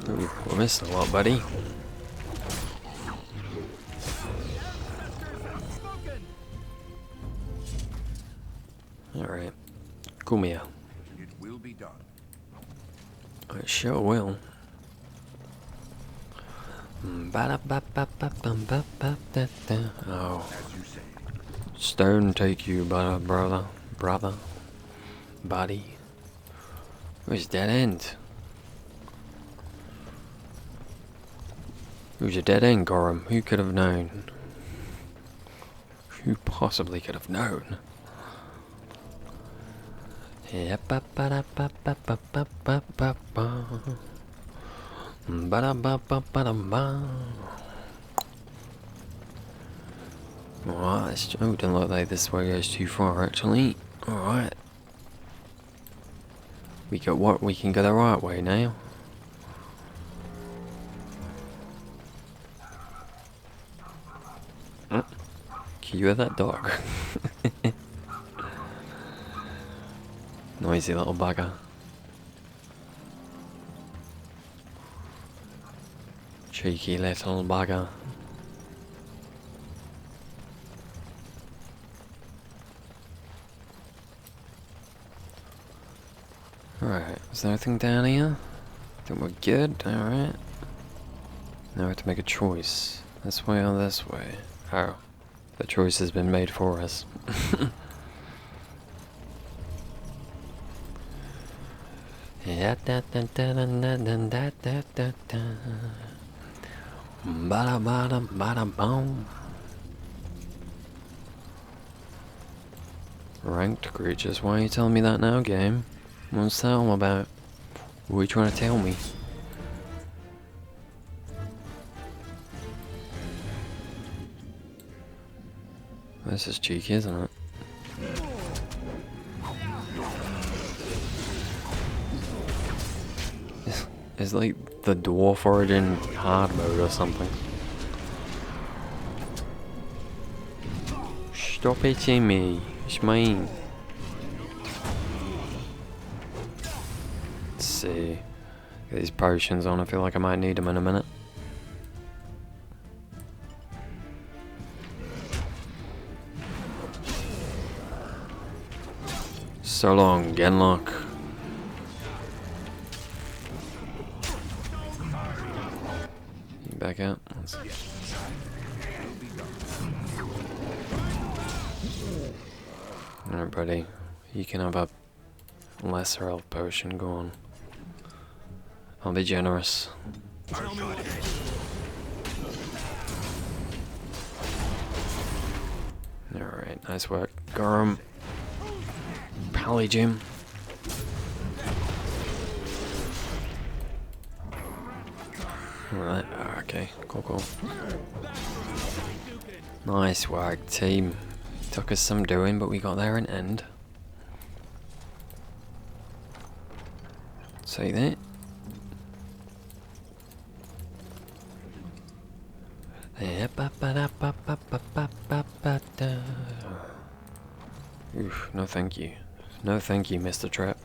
Ooh, we're missing a lot, buddy. Alright. Come here. It will be done. I sure will. Oh. Stone take you, brother. Buddy. Where's dead end? It was a dead end, Gorham. Who could have known? Who possibly could have known? Alright, oh, don't look like this way goes too far, actually. Alright. We got what? We can go the right way now. Can you hear that dog? Noisy little bugger. Cheeky little bugger. Alright, is there anything down here? I think we're good, alright. Now we have to make a choice. This way or this way? Oh. The choice has been made for us. Ranked creatures, why are you telling me that now, game? What's that all about? What are you trying to tell me? This is cheeky, isn't it? It's like the Dwarf Origin hard mode or something. Stop hitting me. It's mine. Let's see. Get these potions on. I feel like I might need them in a minute. So long, Genlock. You back out? Alright, buddy. You can have a lesser health potion. Go on. I'll be generous. Alright, nice work. Gorham. Pally Jim. Alright, okay, cool. Nice work, team. Took us some doing, but we got there in end. Say that. Oof, no thank you. No thank you, Mr. Trap.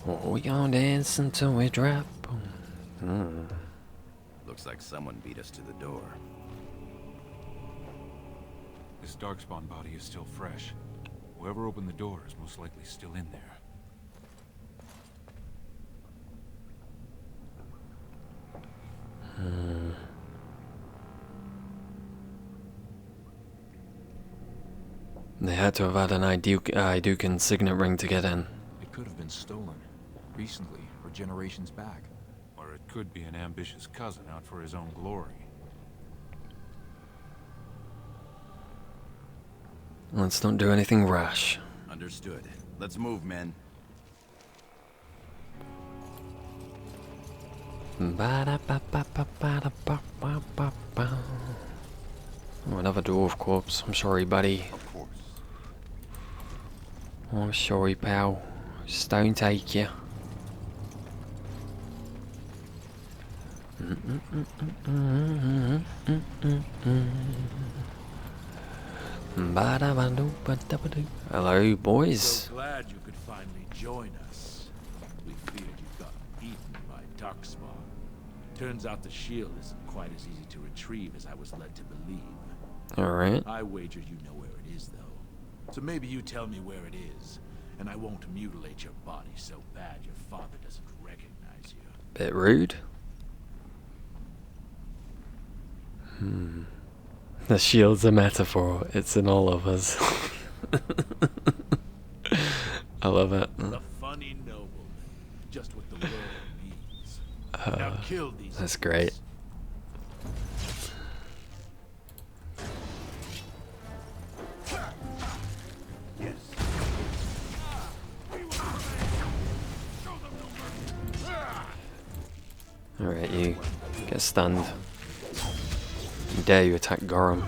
Oh, we gon' dance until we drop. Looks like someone beat us to the door. this darkspawn body is still fresh. Whoever opened the door is most likely still in there. They had to have had an Idukan signet ring to get in. It could have been stolen. Recently, or generations back. Or it could be an ambitious cousin out for his own glory. Let's not do anything rash. Understood. Let's move, men. Oh, another dwarf corpse. I'm sorry, buddy. Of course. Oh, I'm sorry, pal. Just don't take you. Hello, boys. So glad you could finally join us. We feared you'd gotten eaten by darkspawn. Turns out the shield isn't quite as easy to retrieve as I was led to believe. Alright. I wager you know where it is, though. So maybe you tell me where it is, and I won't mutilate your body so bad your father doesn't recognize you. Bit rude. The shield's a metaphor. It's in all of us. I love it. The funny nobleman. Just what the world needs. Now kill these. That's great. Alright, you get stunned. Dare you attack Gorum?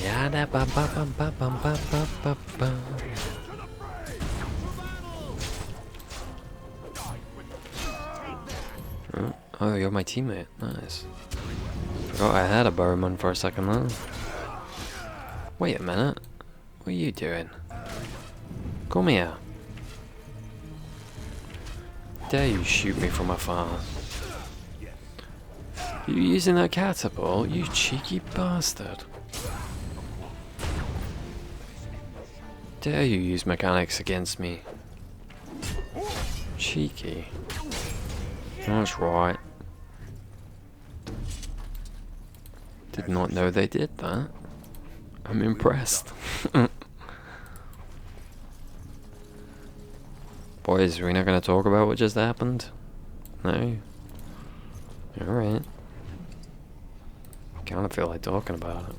Yada ba ba ba ba ba ba ba ba ba. Oh, you're my teammate. Nice. Forgot I had a bowman for a second though. Wait a minute. What are you doing? Come here. Dare you shoot me from afar? You using that catapult? You cheeky bastard. Dare you use mechanics against me? Cheeky. That's right. Did not know they did that. I'm impressed. Boys, we're not going to talk about what just happened? No? Alright. Kind of feel like talking about it.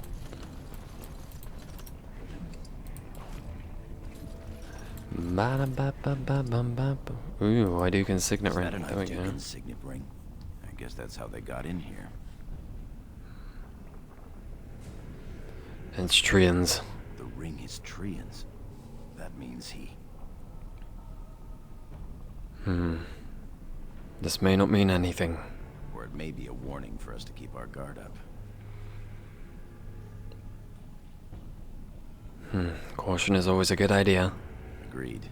Ooh, I do can signet ring. There we go. Signet ring. I guess that's how they got in here. It's Trians. The ring is Trians. That means he... This may not mean anything. Or it may be a warning for us to keep our guard up. Caution is always a good idea. Agreed.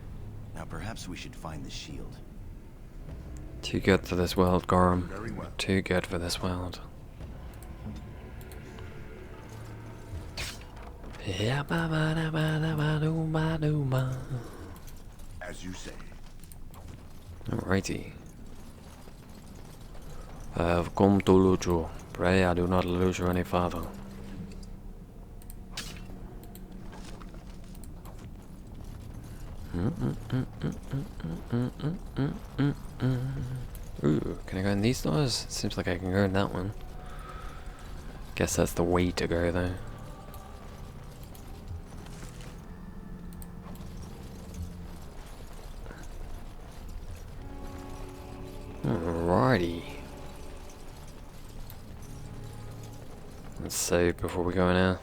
Now perhaps we should find the shield. Too good for this world, Gorum. Too good for this world. As you say. Alrighty. I have come to loot you. Pray I do not lose you any further. Ooh, can I go in these doors? Seems like I can go in that one. Guess that's the way to go though. Alrighty. Let's save before we go in here.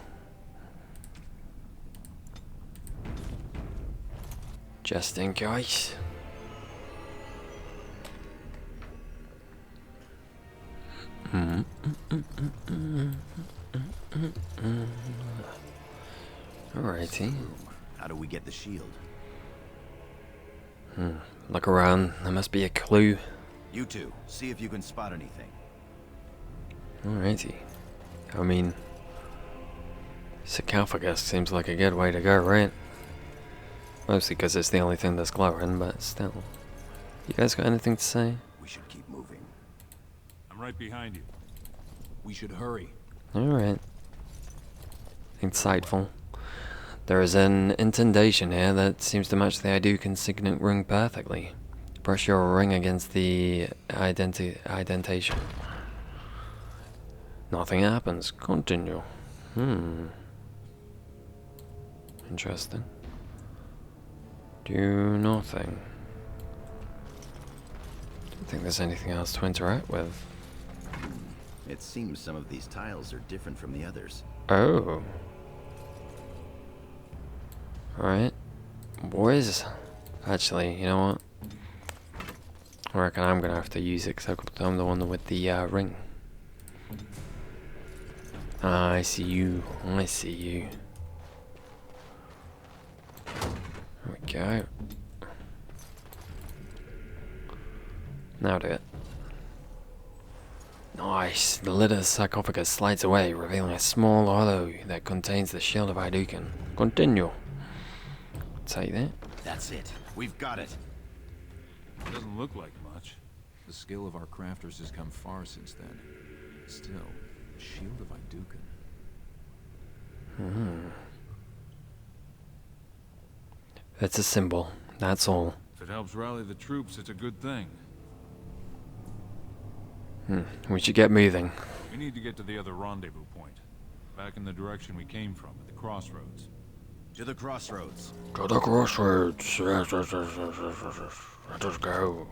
Just in case. Alrighty. How do we get the shield? Look around. There must be a clue. You two, see if you can spot anything. Alrighty. I mean, sarcophagus seems like a good way to go, right? Mostly because it's the only thing that's glowing, but still. You guys got anything to say? We should keep moving. I'm right behind you. We should hurry. Alright. Insightful. There is an indentation here that seems to match the Idukan signet ring perfectly. Brush your ring against the indentation. Nothing happens. Continue. Interesting. Do nothing. Don't think there's anything else to interact with. It seems some of these tiles are different from the others. Oh. Alright. Boys. Actually, you know what? I reckon I'm gonna have to use it because I'm the one with the ring. I see you. I see you. There we go. Now do it. Nice. The lid of the sarcophagus slides away, revealing a small hollow that contains the shield of Idukan. Continue. Take that. That's it. We've got it. It doesn't look like much. The skill of our crafters has come far since then. Still, shield of Idukan. It's a symbol. That's all. If it helps rally the troops, it's a good thing. We should get moving. We need to get to the other rendezvous point. Back in the direction we came from, at the crossroads. To the crossroads. To the crossroads. Yes. Let us go.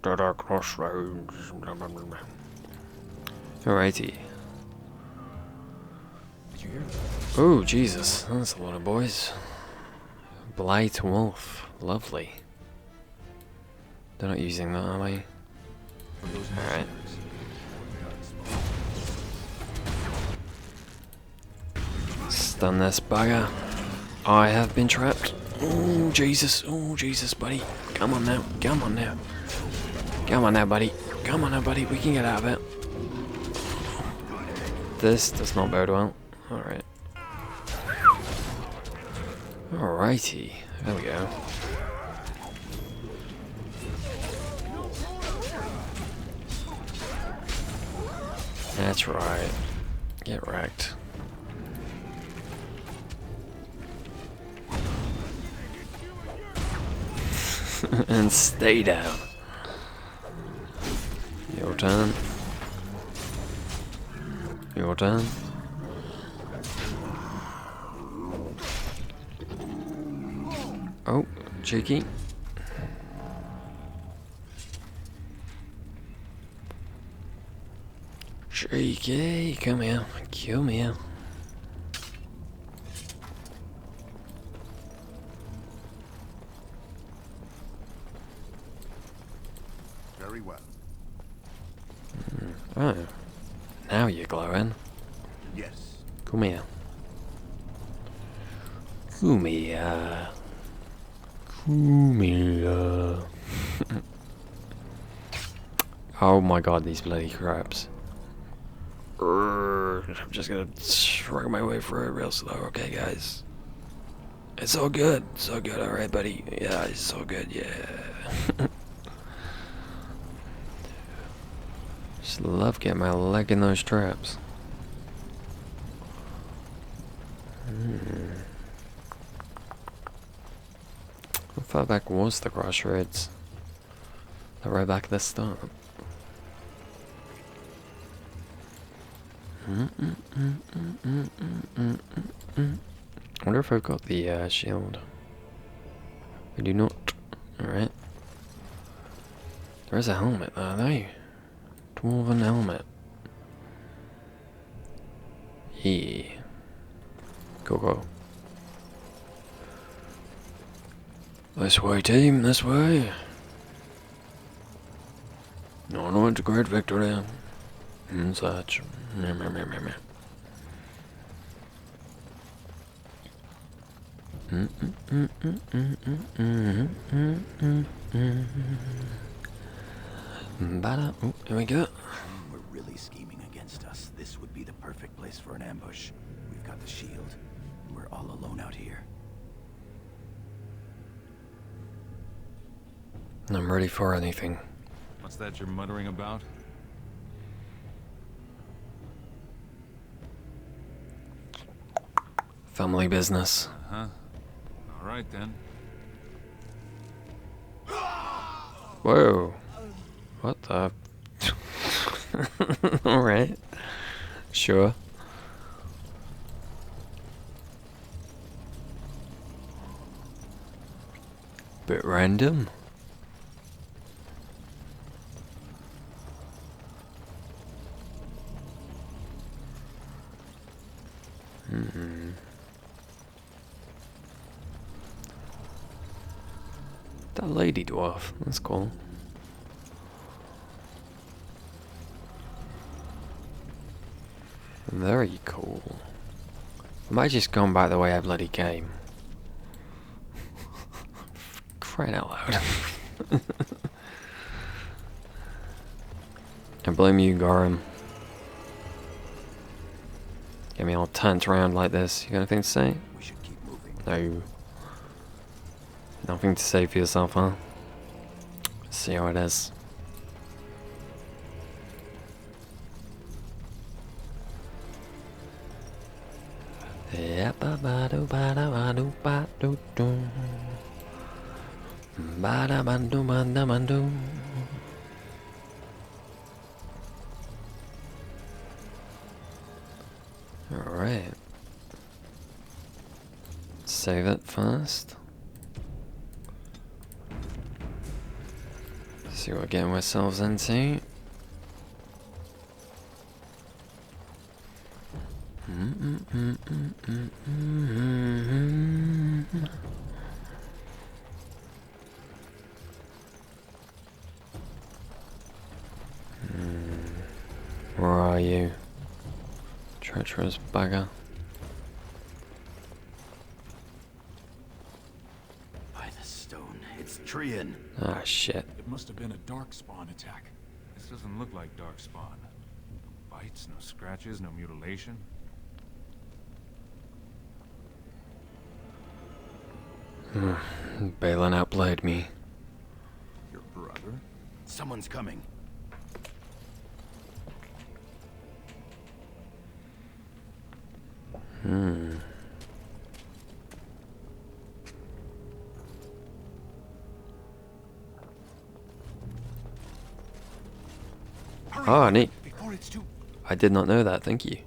To the crossroads. Alrighty. Oh, Jesus. That's a lot of boys. Blight Wolf. Lovely. They're not using that, are they? Alright. Stun this bugger. I have been trapped. Oh, Jesus. Oh, Jesus, buddy. Come on now. Come on now. Come on now, buddy. Come on now, buddy. We can get out of it. This does not bode well. Alright. Alrighty. There we go. That's right. Get wrecked. And stay down. Your turn. Your turn. Oh, cheeky. Cheeky, come here. Kill me. Very well. Oh. Now you're glowing. Yes. Come here. Come here. Come here. Oh my god, these bloody crabs. I'm just gonna shrug my way through it real slow, okay guys? It's all good. It's all good, alright buddy. Yeah, it's all good, yeah. Just love getting my leg in those traps. How far back was the crossroads? They're right back at the start. I wonder if I've got the shield. I do not. Alright. There's a helmet there, though. Dwarven helmet. Yeah. Go. This way, team, this way. No, it's a great victory. And such. Oh, here we go. We're really scheming against us. This would be the perfect place for an ambush. We've got the shield. We're all alone out here. I'm ready for anything. What's that you're muttering about? Family business. Uh-huh. All right, then. Whoa. What the? Alright. Sure. Bit random. That lady dwarf. That's cool. Very cool. I might just gone back the way I bloody came. Crying out loud. I blame you, Garum. Get me all turned around like this. You got anything to say? We should keep moving. No. Nothing to say for yourself, huh? See how it is. Yeah, ba ba do ba da ba do ba do do. Ba da ba do ba da ba do. Alright. Save it first. See what we're getting ourselves into. Where are you? Treacherous bugger. By the stone, it's Trian. Ah, shit. It must have been a darkspawn attack. This doesn't look like darkspawn. No bites, no scratches, no mutilation. Balin outplayed me. Your brother? Someone's coming. Oh, neat. Before it's too... I did not know that, thank you.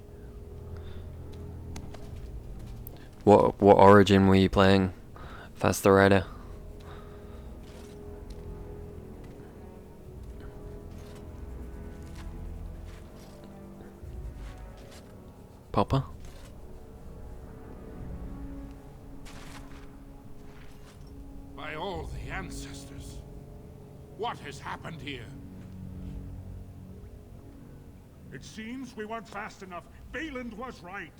What origin were you playing? Faster Rider? Papa? By all the ancestors, what has happened here? It seems we weren't fast enough. Balin was right.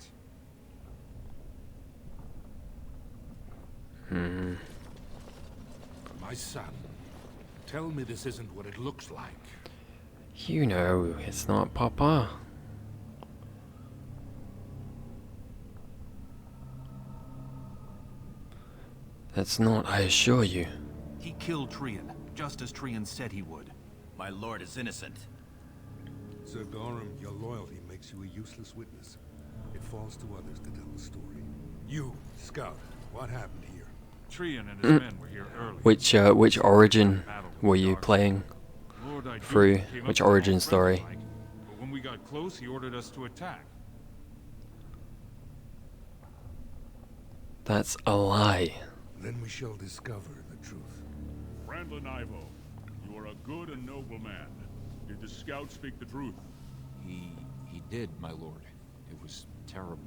My son, tell me this isn't what it looks like. You know, it's not Papa. That's not, I assure you. He killed Trian, just as Trian said he would. My lord is innocent. Sir Gorham, your loyalty makes you a useless witness. It falls to others to tell the story. You, Scout, what happened here? Trian and his men were here early. Which origin were you playing through? Which origin story? But when we got close, he ordered us to attack. That's a lie. Then we shall discover the truth. Brandlin Ivo, you are a good and noble man. Did the scout speak the truth? He did, my lord. It was terrible.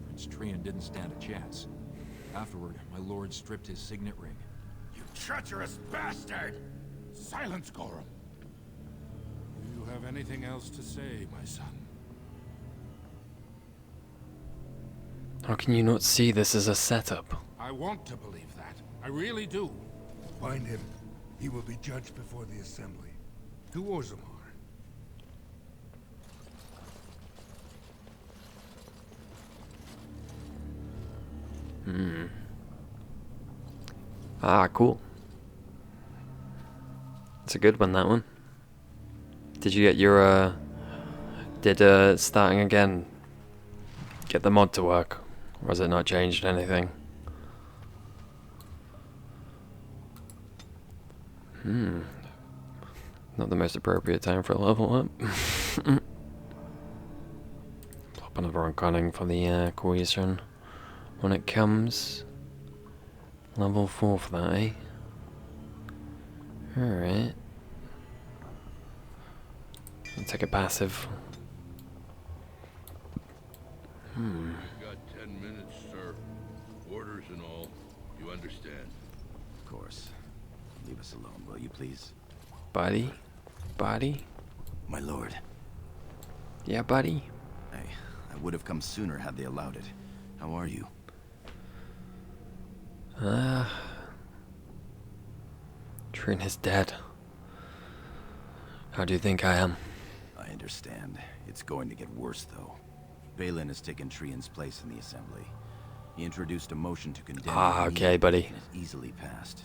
Prince Trian didn't stand a chance. Afterward, my lord stripped his signet ring. You treacherous bastard! Silence, Gorham. Do you have anything else to say, my son? How can you not see this as a setup? I want to believe that. I really do. Find him. He will be judged before the assembly. To Orzammar. Ah, cool. It's a good one, that one. Did you get your, did, starting again get the mod to work? Or has it not changed anything? Not the most appropriate time for a level up. Plop another on cunning for the cohesion when it comes. Level 4 for that, eh? Alright. I'll take a passive. You've got 10 minutes, sir. Orders and all. You understand? Of course. Leave us alone, will you please? Buddy? Buddy? My lord. Yeah, buddy? I would have come sooner had they allowed it. How are you? Trian is dead. How do you think I am? I understand. It's going to get worse, though. Balin has taken Trian's place in the Assembly. He introduced a motion to condemn okay, buddy. and it easily passed.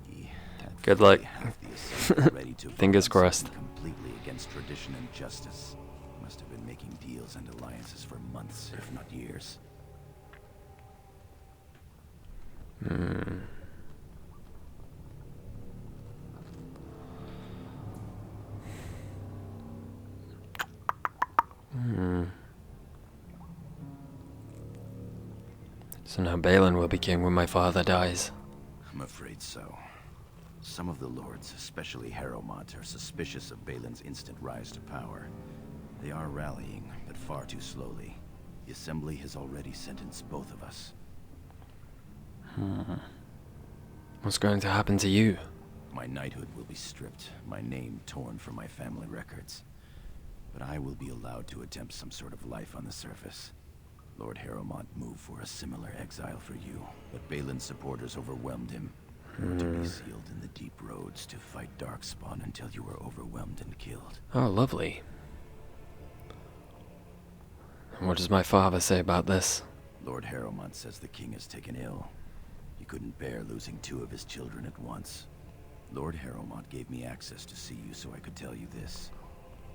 He had Good luck. half the Assembly ready to Fingers vote on crossed. something completely against tradition and justice. Must have been making deals and alliances for months, if not years. So now Balin will be king when my father dies. I'm afraid so. Some of the lords, especially Harrowmont, are suspicious of Balin's instant rise to power. They are rallying, but far too slowly. The Assembly has already sentenced both of us. What's going to happen to you? My knighthood will be stripped, my name torn from my family records. But I will be allowed to attempt some sort of life on the surface. Lord Harrowmont moved for a similar exile for you, but Balin's supporters overwhelmed him. You were to be sealed in the deep roads to fight Darkspawn until you were overwhelmed and killed. Oh, lovely. What does my father say about this? Lord Harrowmont says the king is taken ill. He couldn't bear losing 2 of his children at once. Lord Harrowmont gave me access to see you so I could tell you this.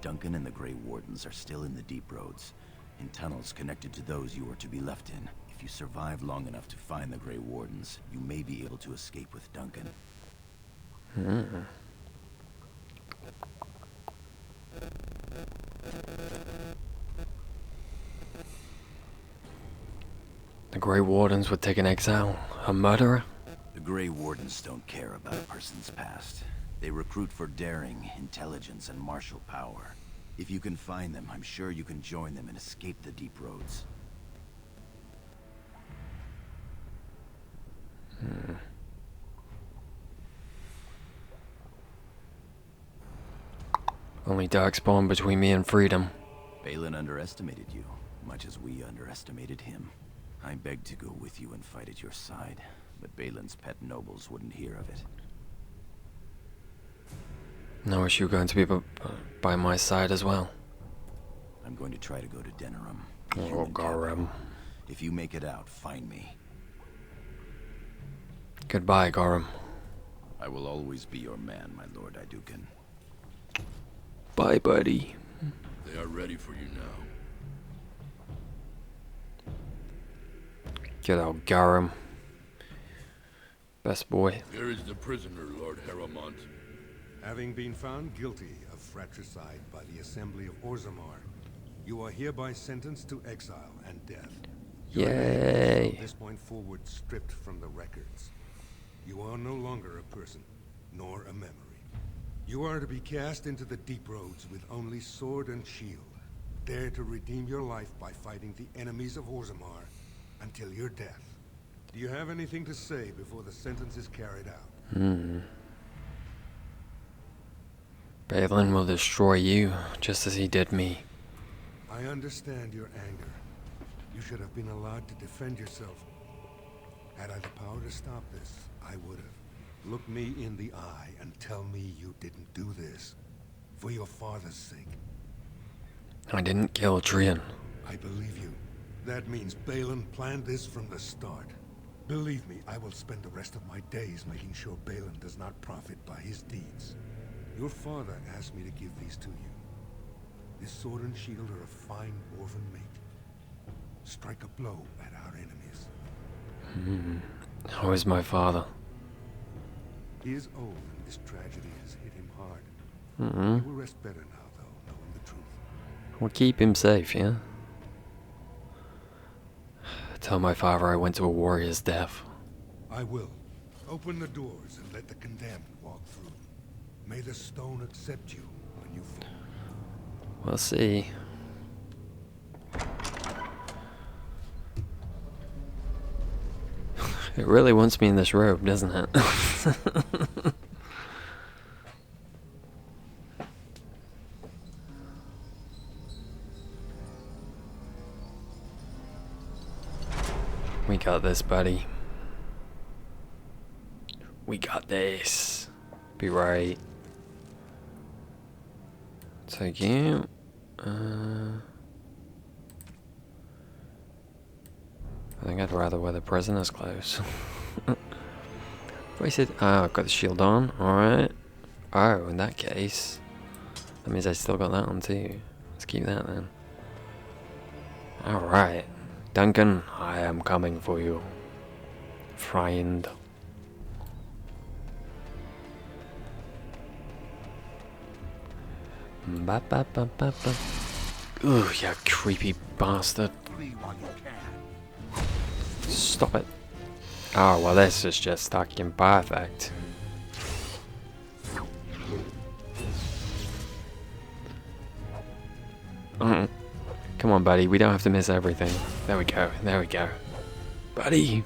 Duncan and the Grey Wardens are still in the deep roads, in tunnels connected to those you are to be left in. If you survive long enough to find the Grey Wardens, you may be able to escape with Duncan. The Grey Wardens would take an exile? A murderer? The Grey Wardens don't care about a person's past. They recruit for daring, intelligence, and martial power. If you can find them, I'm sure you can join them and escape the deep roads. Only Darkspawn between me and freedom. Balin underestimated you, much as we underestimated him. I begged to go with you and fight at your side, but Balin's pet nobles wouldn't hear of it. No issue going to be by my side as well. I'm going to try to go to Denerim. Oh, Gorum. If you make it out, find me. Goodbye, Gorum. I will always be your man, my Lord Idukan. Bye, buddy. They are ready for you now. Good old Gorum. Best boy. Here is the prisoner, Lord Harrowmont. Having been found guilty of fratricide by the Assembly of Orzammar, you are hereby sentenced to exile and death. Your name is from this point forward stripped from the records. You are no longer a person, nor a memory. You are to be cast into the deep roads with only sword and shield. Dare to redeem your life by fighting the enemies of Orzammar until your death. Do you have anything to say before the sentence is carried out? Balin will destroy you, just as he did me. I understand your anger. You should have been allowed to defend yourself. Had I the power to stop this, I would have. Look me in the eye and tell me you didn't do this. For your father's sake. I didn't kill Trian. I believe you. That means Balin planned this from the start. Believe me, I will spend the rest of my days making sure Balin does not profit by his deeds. Your father asked me to give these to you. This sword and shield are a fine dwarven mate. Strike a blow at our enemies. How is my father? He is old and this tragedy has hit him hard. He will rest better now, though, knowing the truth. We'll keep him safe, yeah? Tell my father I went to a warrior's death. I will. Open the doors and let the condemned walk through. May the stone accept you when you fall. We'll see. It really wants me in this robe, doesn't it? We got this, buddy. We got this. Be right. Take you. I think I'd rather wear the prisoner's clothes. Wasted. Oh, I've got the shield on. Alright. Oh, in that case, that means I still got that on too. Let's keep that then. Alright. Duncan, I am coming for you. Friend. Ba ba ba ba ba. Ugh, you creepy bastard. Stop it. Oh, well, this is just fucking perfect. Come on, buddy. We don't have to miss everything. There we go. There we go. Buddy.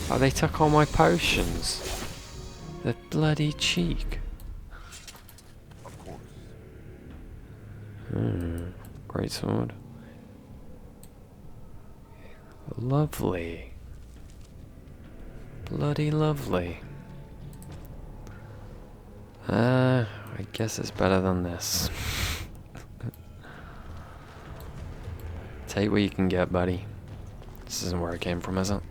Oh, they took all my potions. The bloody cheek. Great sword. Lovely. Bloody lovely. I guess it's better than this. Take what you can get, buddy. This isn't where I came from, is it?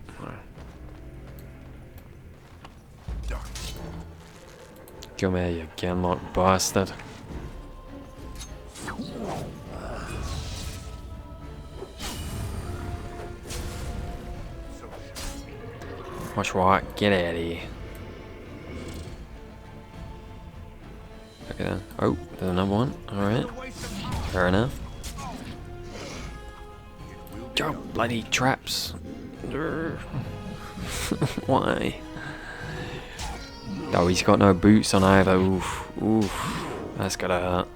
Come here, you Genlock bastard. Watch what? Get out of here. Okay then. Oh, there's another one. Alright. Fair enough. Go, bloody traps. Why? Oh, he's got no boots on either. Oof. Oof. That's gotta hurt.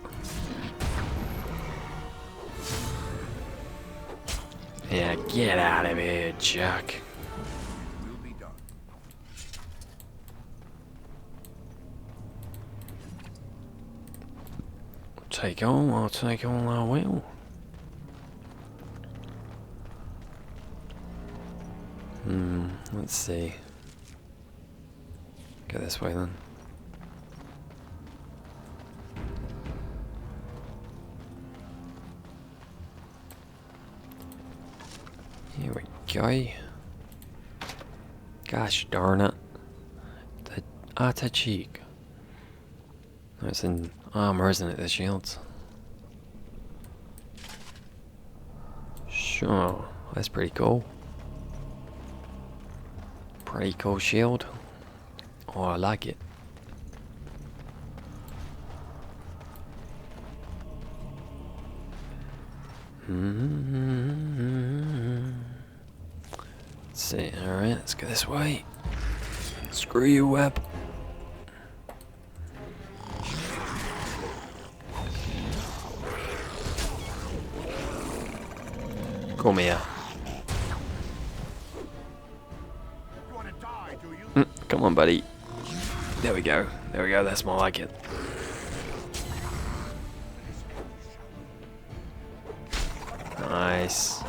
Yeah, get out of here, Jack. I'll take all I will. Let's see. Go this way then. Here we go. Gosh darn it. The outer cheek. It's in armor, isn't it? The shields. Sure, that's pretty cool. Pretty cool shield. Oh, I like it. Let's see. Alright, let's go this way. Screw you, web. Come here. Come on, buddy. There we go. There we go. That's more like it. Nice. I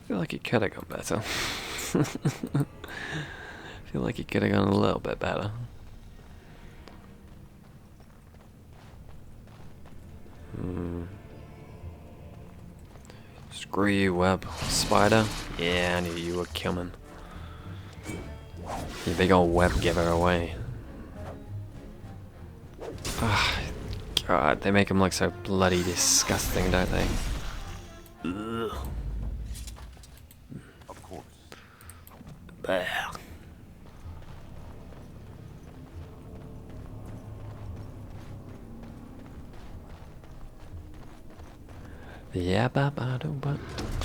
feel like it could have gone better. feel like it could have gone a little bit better. Screw you, web. Spider? Yeah, I knew you were coming. You big old web giver away. Ah, God, they make him look so bloody disgusting, don't they? Ugh. Of course. Bah. Yeah, ba ba do ba.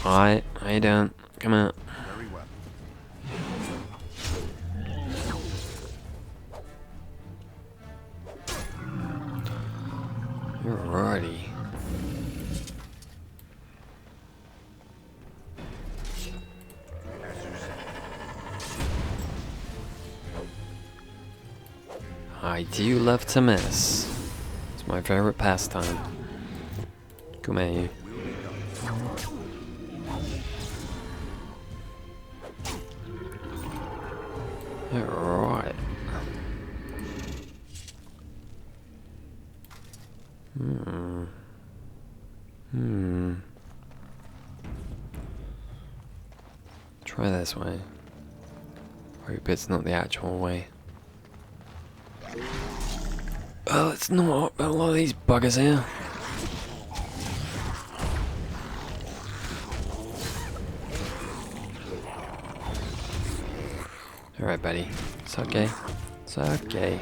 Alright, how you doing? Come out. Very well. Alrighty. I do love to miss. It's my favorite pastime. Come here. Alright. Try this way. Hope it's not the actual way. Well, it's not. A lot of these buggers here. Alright, buddy. It's okay. It's okay.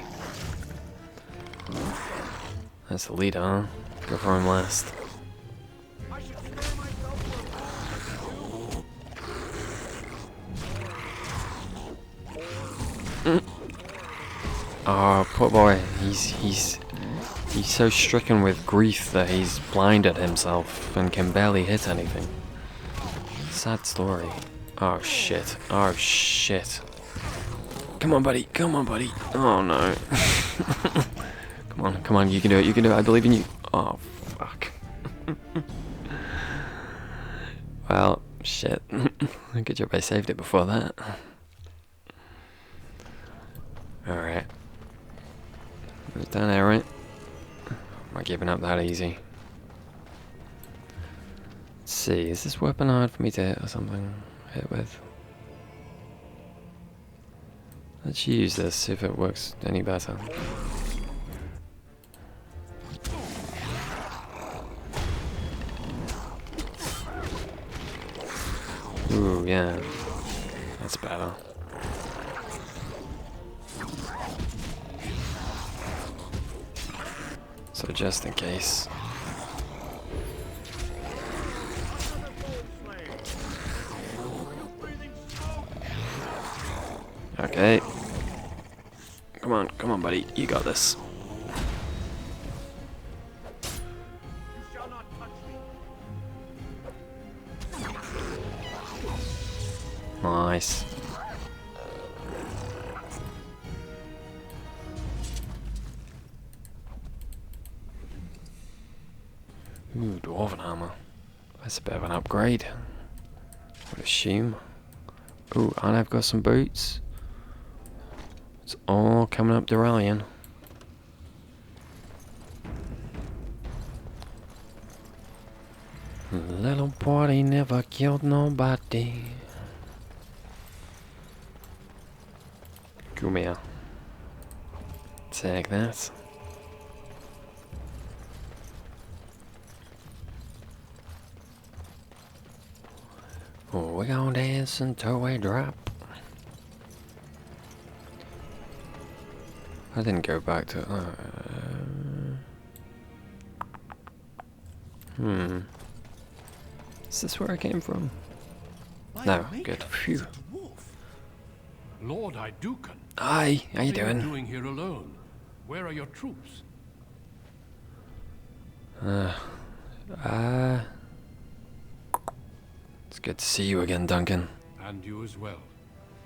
That's the leader, huh? Go for him last. Oh, poor boy. He's so stricken with grief that he's blinded himself and can barely hit anything. Sad story. Oh shit. Oh shit. Come on, buddy. Come on, buddy. Oh no. Come on, come on. You can do it. You can do it. I believe in you. Oh fuck. Well, shit. Good job I saved it before that. Alright. It's down there, right? I'm not giving up that easy. Let's see, is this weapon hard for me to hit or something? Hit with? Let's use this, see if it works any better. Ooh, yeah. That's better. So just in case. Okay. Come on, buddy. You got this. Nice. Ooh, Dwarven armor. That's a bit of an upgrade, I would assume. Ooh, and I've got some boots. It's all coming up to rallying. Little party never killed nobody. Come here. Take that. Oh, we gonna dance until we drop. I didn't go back to. Is this where I came from? No, good. Phew. Lord Idukan. Hi, how you doing? What are you doing here alone? Where are your troops? It's good to see you again, Duncan. And you as well.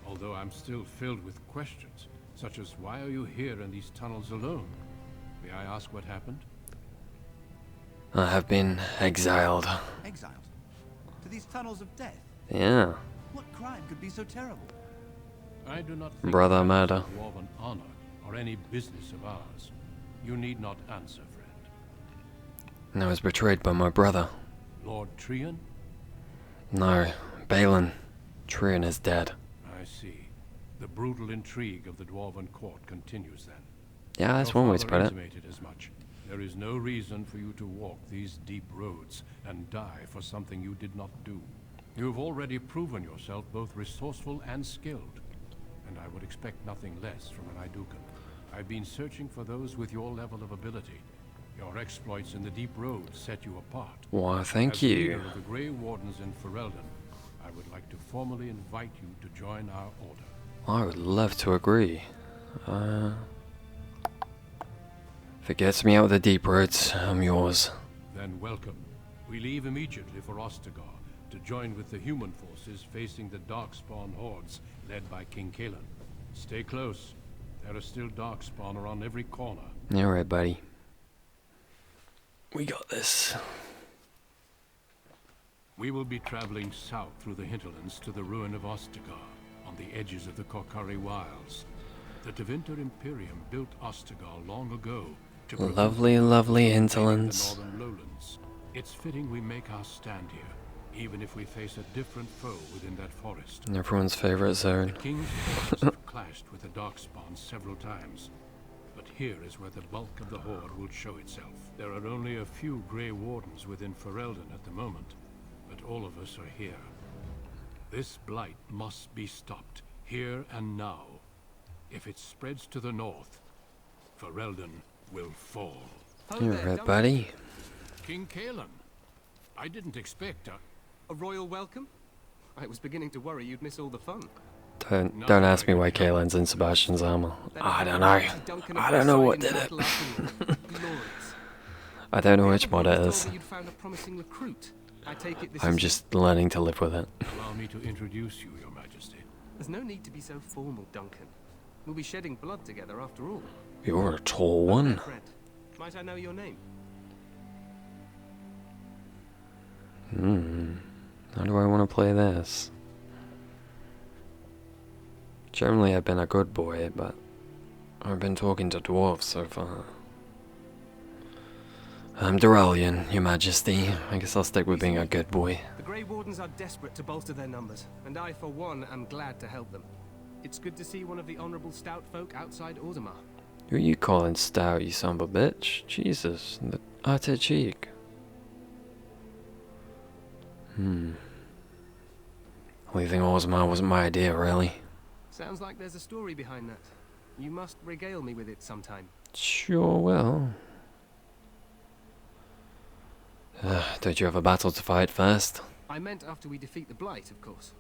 Although I'm still filled with questions, such as why are you here in these tunnels alone? May I ask what happened? I have been exiled. Exiled? To these tunnels of death? Yeah. What crime could be so terrible? I do not think Brother murder. Dwarven honor or any business of ours. You need not answer, friend. And I was betrayed by my brother. Lord Trian? No, Balin. Trian is dead. I see. The brutal intrigue of the Dwarven court continues then. Yeah, that's one way to put it. Intimated as much. There is no reason for you to walk these deep roads and die for something you did not do. You have already proven yourself both resourceful and skilled, and I would expect nothing less from an Idukan. I've been searching for those with your level of ability. Your exploits in the deep roads set you apart. Why, thank As you. leader of the Grey Wardens in Ferelden, I would like to formally invite you to join our order. I would love to agree. If it gets me out of the deep roads, I'm yours. Then welcome. We leave immediately for Ostagar to join with the human forces facing the Darkspawn hordes led by King Kaelan. Stay close. There are still Darkspawn around every corner. Alright, buddy. We got this. We will be traveling south through the hinterlands to the ruin of Ostagar, on the edges of the Korcari Wilds. The Tevinter Imperium built Ostagar long ago to Lovely, lovely hinterlands. the northern lowlands. It's fitting we make our stand here, even if we face a different foe within that forest. Everyone's favorite zone. The King's forces have clashed with the Darkspawn several times, but here is where the bulk of the horde will show itself. There are only a few Grey Wardens within Ferelden at the moment, but all of us are here. This blight must be stopped, here and now. If it spreads to the north, Ferelden will fall. You're right, buddy. King Kaelan, I didn't expect a royal welcome? I was beginning to worry you'd miss all the fun. Don't ask me why Kaelan's in Sebastian's armor. I don't know. I don't know what did it. I don't know which mod it is. I'm just learning to live with it. Allow me to introduce you, Your Majesty. There's no need to be so formal, Duncan. We'll be shedding blood together after all. You're a tall one. Might I know your name? How do I want to play this? Generally I've been a good boy, but I've been talking to dwarves so far. I'm Duralian, Your Majesty. I guess I'll stick with being a good boy. The Grey Wardens are desperate to bolster their numbers, and I, for one, am glad to help them. It's good to see one of the honorable stout folk outside Orzammar. Who are you calling stout, you son of a bitch? Jesus, the utter cheek. Leaving Osman wasn't my idea, really. Sounds like there's a story behind that. You must regale me with it sometime. Sure will. Don't you have a battle to fight first? I meant after we defeat the Blight, of course.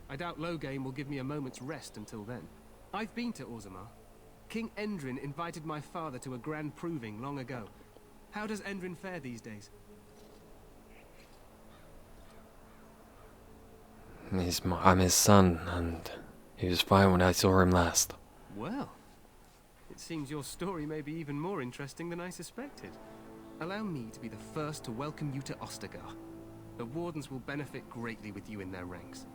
I doubt Loghain will give me a moment's rest until then. I've been to Orzammar. King Endrin invited my father to a grand proving long ago. How does Endrin fare these days? I'm his son, and he was fine when I saw him last. Well, it seems your story may be even more interesting than I suspected. Allow me to be the first to welcome you to Ostagar. The Wardens will benefit greatly with you in their ranks.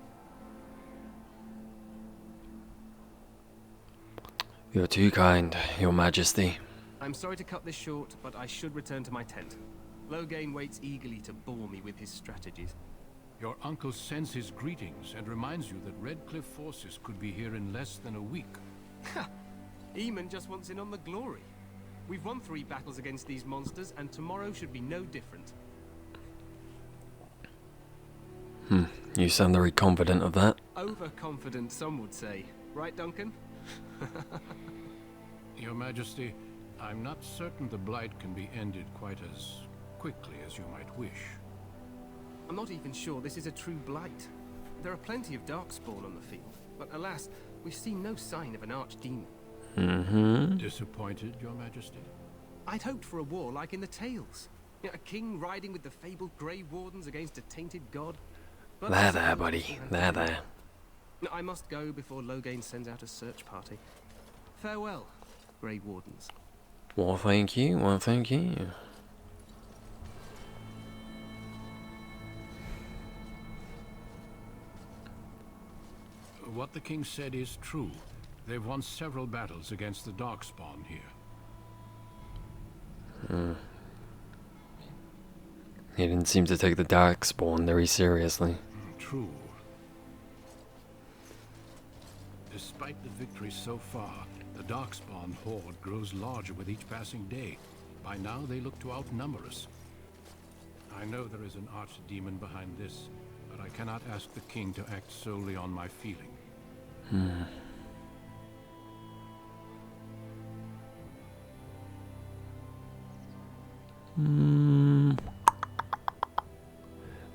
You're too kind, Your Majesty. I'm sorry to cut this short, but I should return to my tent. Loghain waits eagerly to bore me with his strategies. Your uncle sends his greetings and reminds you that Redcliffe forces could be here in less than a week. Ha! Eamon just wants in on the glory. We've won 3 battles against these monsters, and tomorrow should be no different. You sound very confident of that. Overconfident, some would say. Right, Duncan? Your Majesty, I'm not certain the Blight can be ended quite as quickly as you might wish. I'm not even sure this is a true Blight. There are plenty of Darkspawn on the field, but alas, we've seen no sign of an archdemon. Disappointed, Your Majesty? I'd hoped for a war like in the tales. A king riding with the fabled Grey Wardens against a tainted god. But There, buddy. There. I must go before Loghain sends out a search party. Farewell, Grey Wardens. Well, thank you. Well, thank you. what the king said is true. They've won several battles against the Darkspawn here. He didn't seem to take the Darkspawn very seriously. True. Despite the victories so far, the Darkspawn horde grows larger with each passing day. By now, they look to outnumber us. I know there is an archdemon behind this, but I cannot ask the king to act solely on my feeling.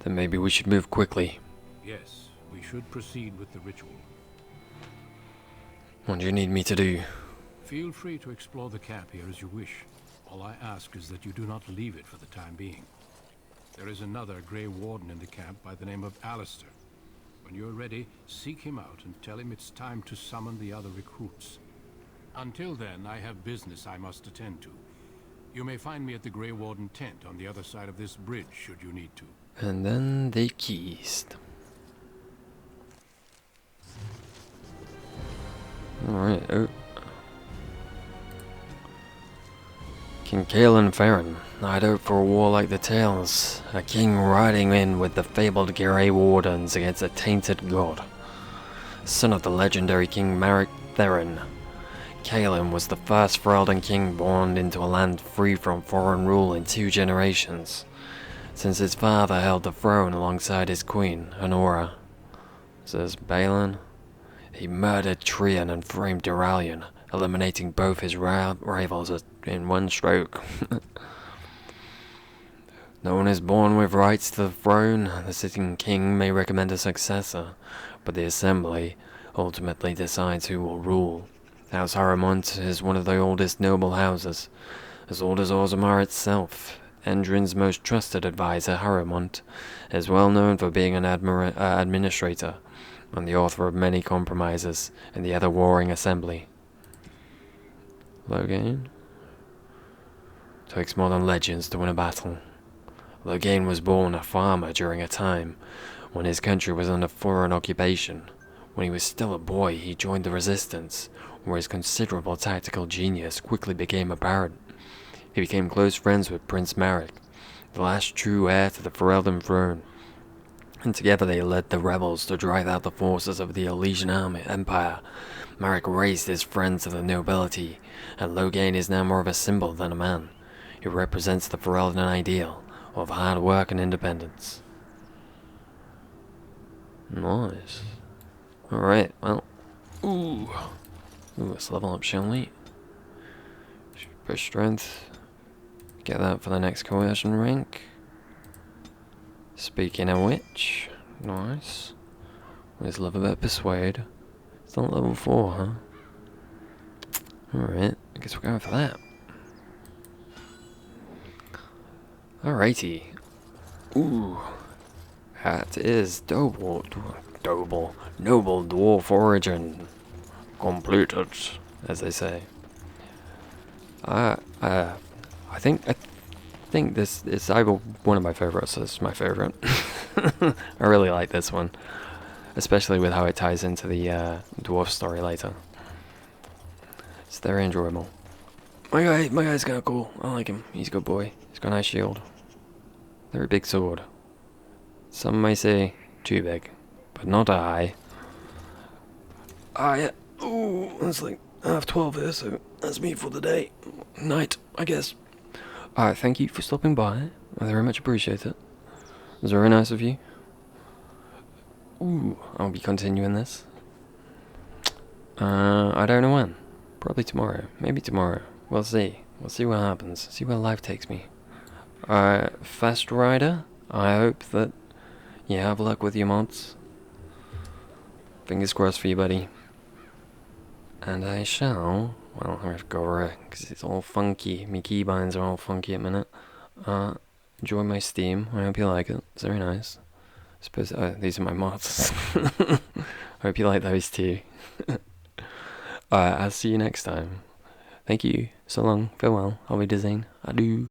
Then maybe we should move quickly. Yes, we should proceed with the ritual. What do you need me to do? Feel free to explore the cap here as you wish. All I ask is that you do not leave it for the time being. There is another Grey Warden in the camp by the name of Alistair. When you're ready, seek him out and tell him it's time to summon the other recruits. Until then, I have business I must attend to. You may find me at the Grey Warden tent on the other side of this bridge, should you need to. And then they kissed. Alright, King Kaelin Farron, I'd hope for a war like the tales. A king riding in with the fabled Grey Wardens against a tainted god. Son of the legendary King Marek Theron, Kaelin was the first Ferelden king born into a land free from foreign rule in 2 generations, since his father held the throne alongside his queen, Honora. Says Balin. He murdered Trian and framed Duralion, eliminating both his rivals in one stroke. No one is born with rights to the throne. The sitting king may recommend a successor, but the assembly ultimately decides who will rule. House Harrowmont is one of the oldest noble houses, as old as Orzammar itself. Endrin's most trusted advisor, Harrowmont, is well known for being an administrator and the author of many compromises in the ever warring assembly. Loghain? Takes more than legends to win a battle. Loghain was born a farmer during a time when his country was under foreign occupation. When he was still a boy, he joined the resistance, where his considerable tactical genius quickly became apparent. He became close friends with Prince Marek, the last true heir to the Ferelden throne, and together they led the rebels to drive out the forces of the Elysian Empire. Marek raised his friends to the nobility, and Loghain is now more of a symbol than a man. He represents the Ferelden ideal of hard work and independence. Nice. Alright, well. Ooh, let's level up, shall we? Push strength. Get that for the next coercion rank. Speaking of which, nice. Let's level up Persuade. It's not level 4, huh? Alright, I guess we're going for that. Alrighty. Ooh. That is Noble Dwarf Origin. Completed, as they say. I think this is either one of my favorites. It's my favorite. I really like this one, especially with how it ties into the dwarf story later. It's very enjoyable. My guy's kinda cool. I like him. He's a good boy. He's got a nice shield. Very big sword. Some may say too big, but not I. Yeah. Ooh, it's like 12 here, so that's me for the day. Night, I guess. Thank you for stopping by. I very much appreciate it. It was very nice of you. Ooh, I'll be continuing this. I don't know when. Probably tomorrow. Maybe tomorrow. We'll see. We'll see what happens. See where life takes me. Fast Rider, I hope that you have luck with your mods. Fingers crossed for you, buddy. And I shall... Well, I have to go over because it's all funky. My keybinds are all funky at the minute. Enjoy my Steam. I hope you like it. It's very nice. I suppose these are my mods. I hope you like those too. I'll see you next time. Thank you. So long. Farewell. Auf Wiedersehen. Adieu.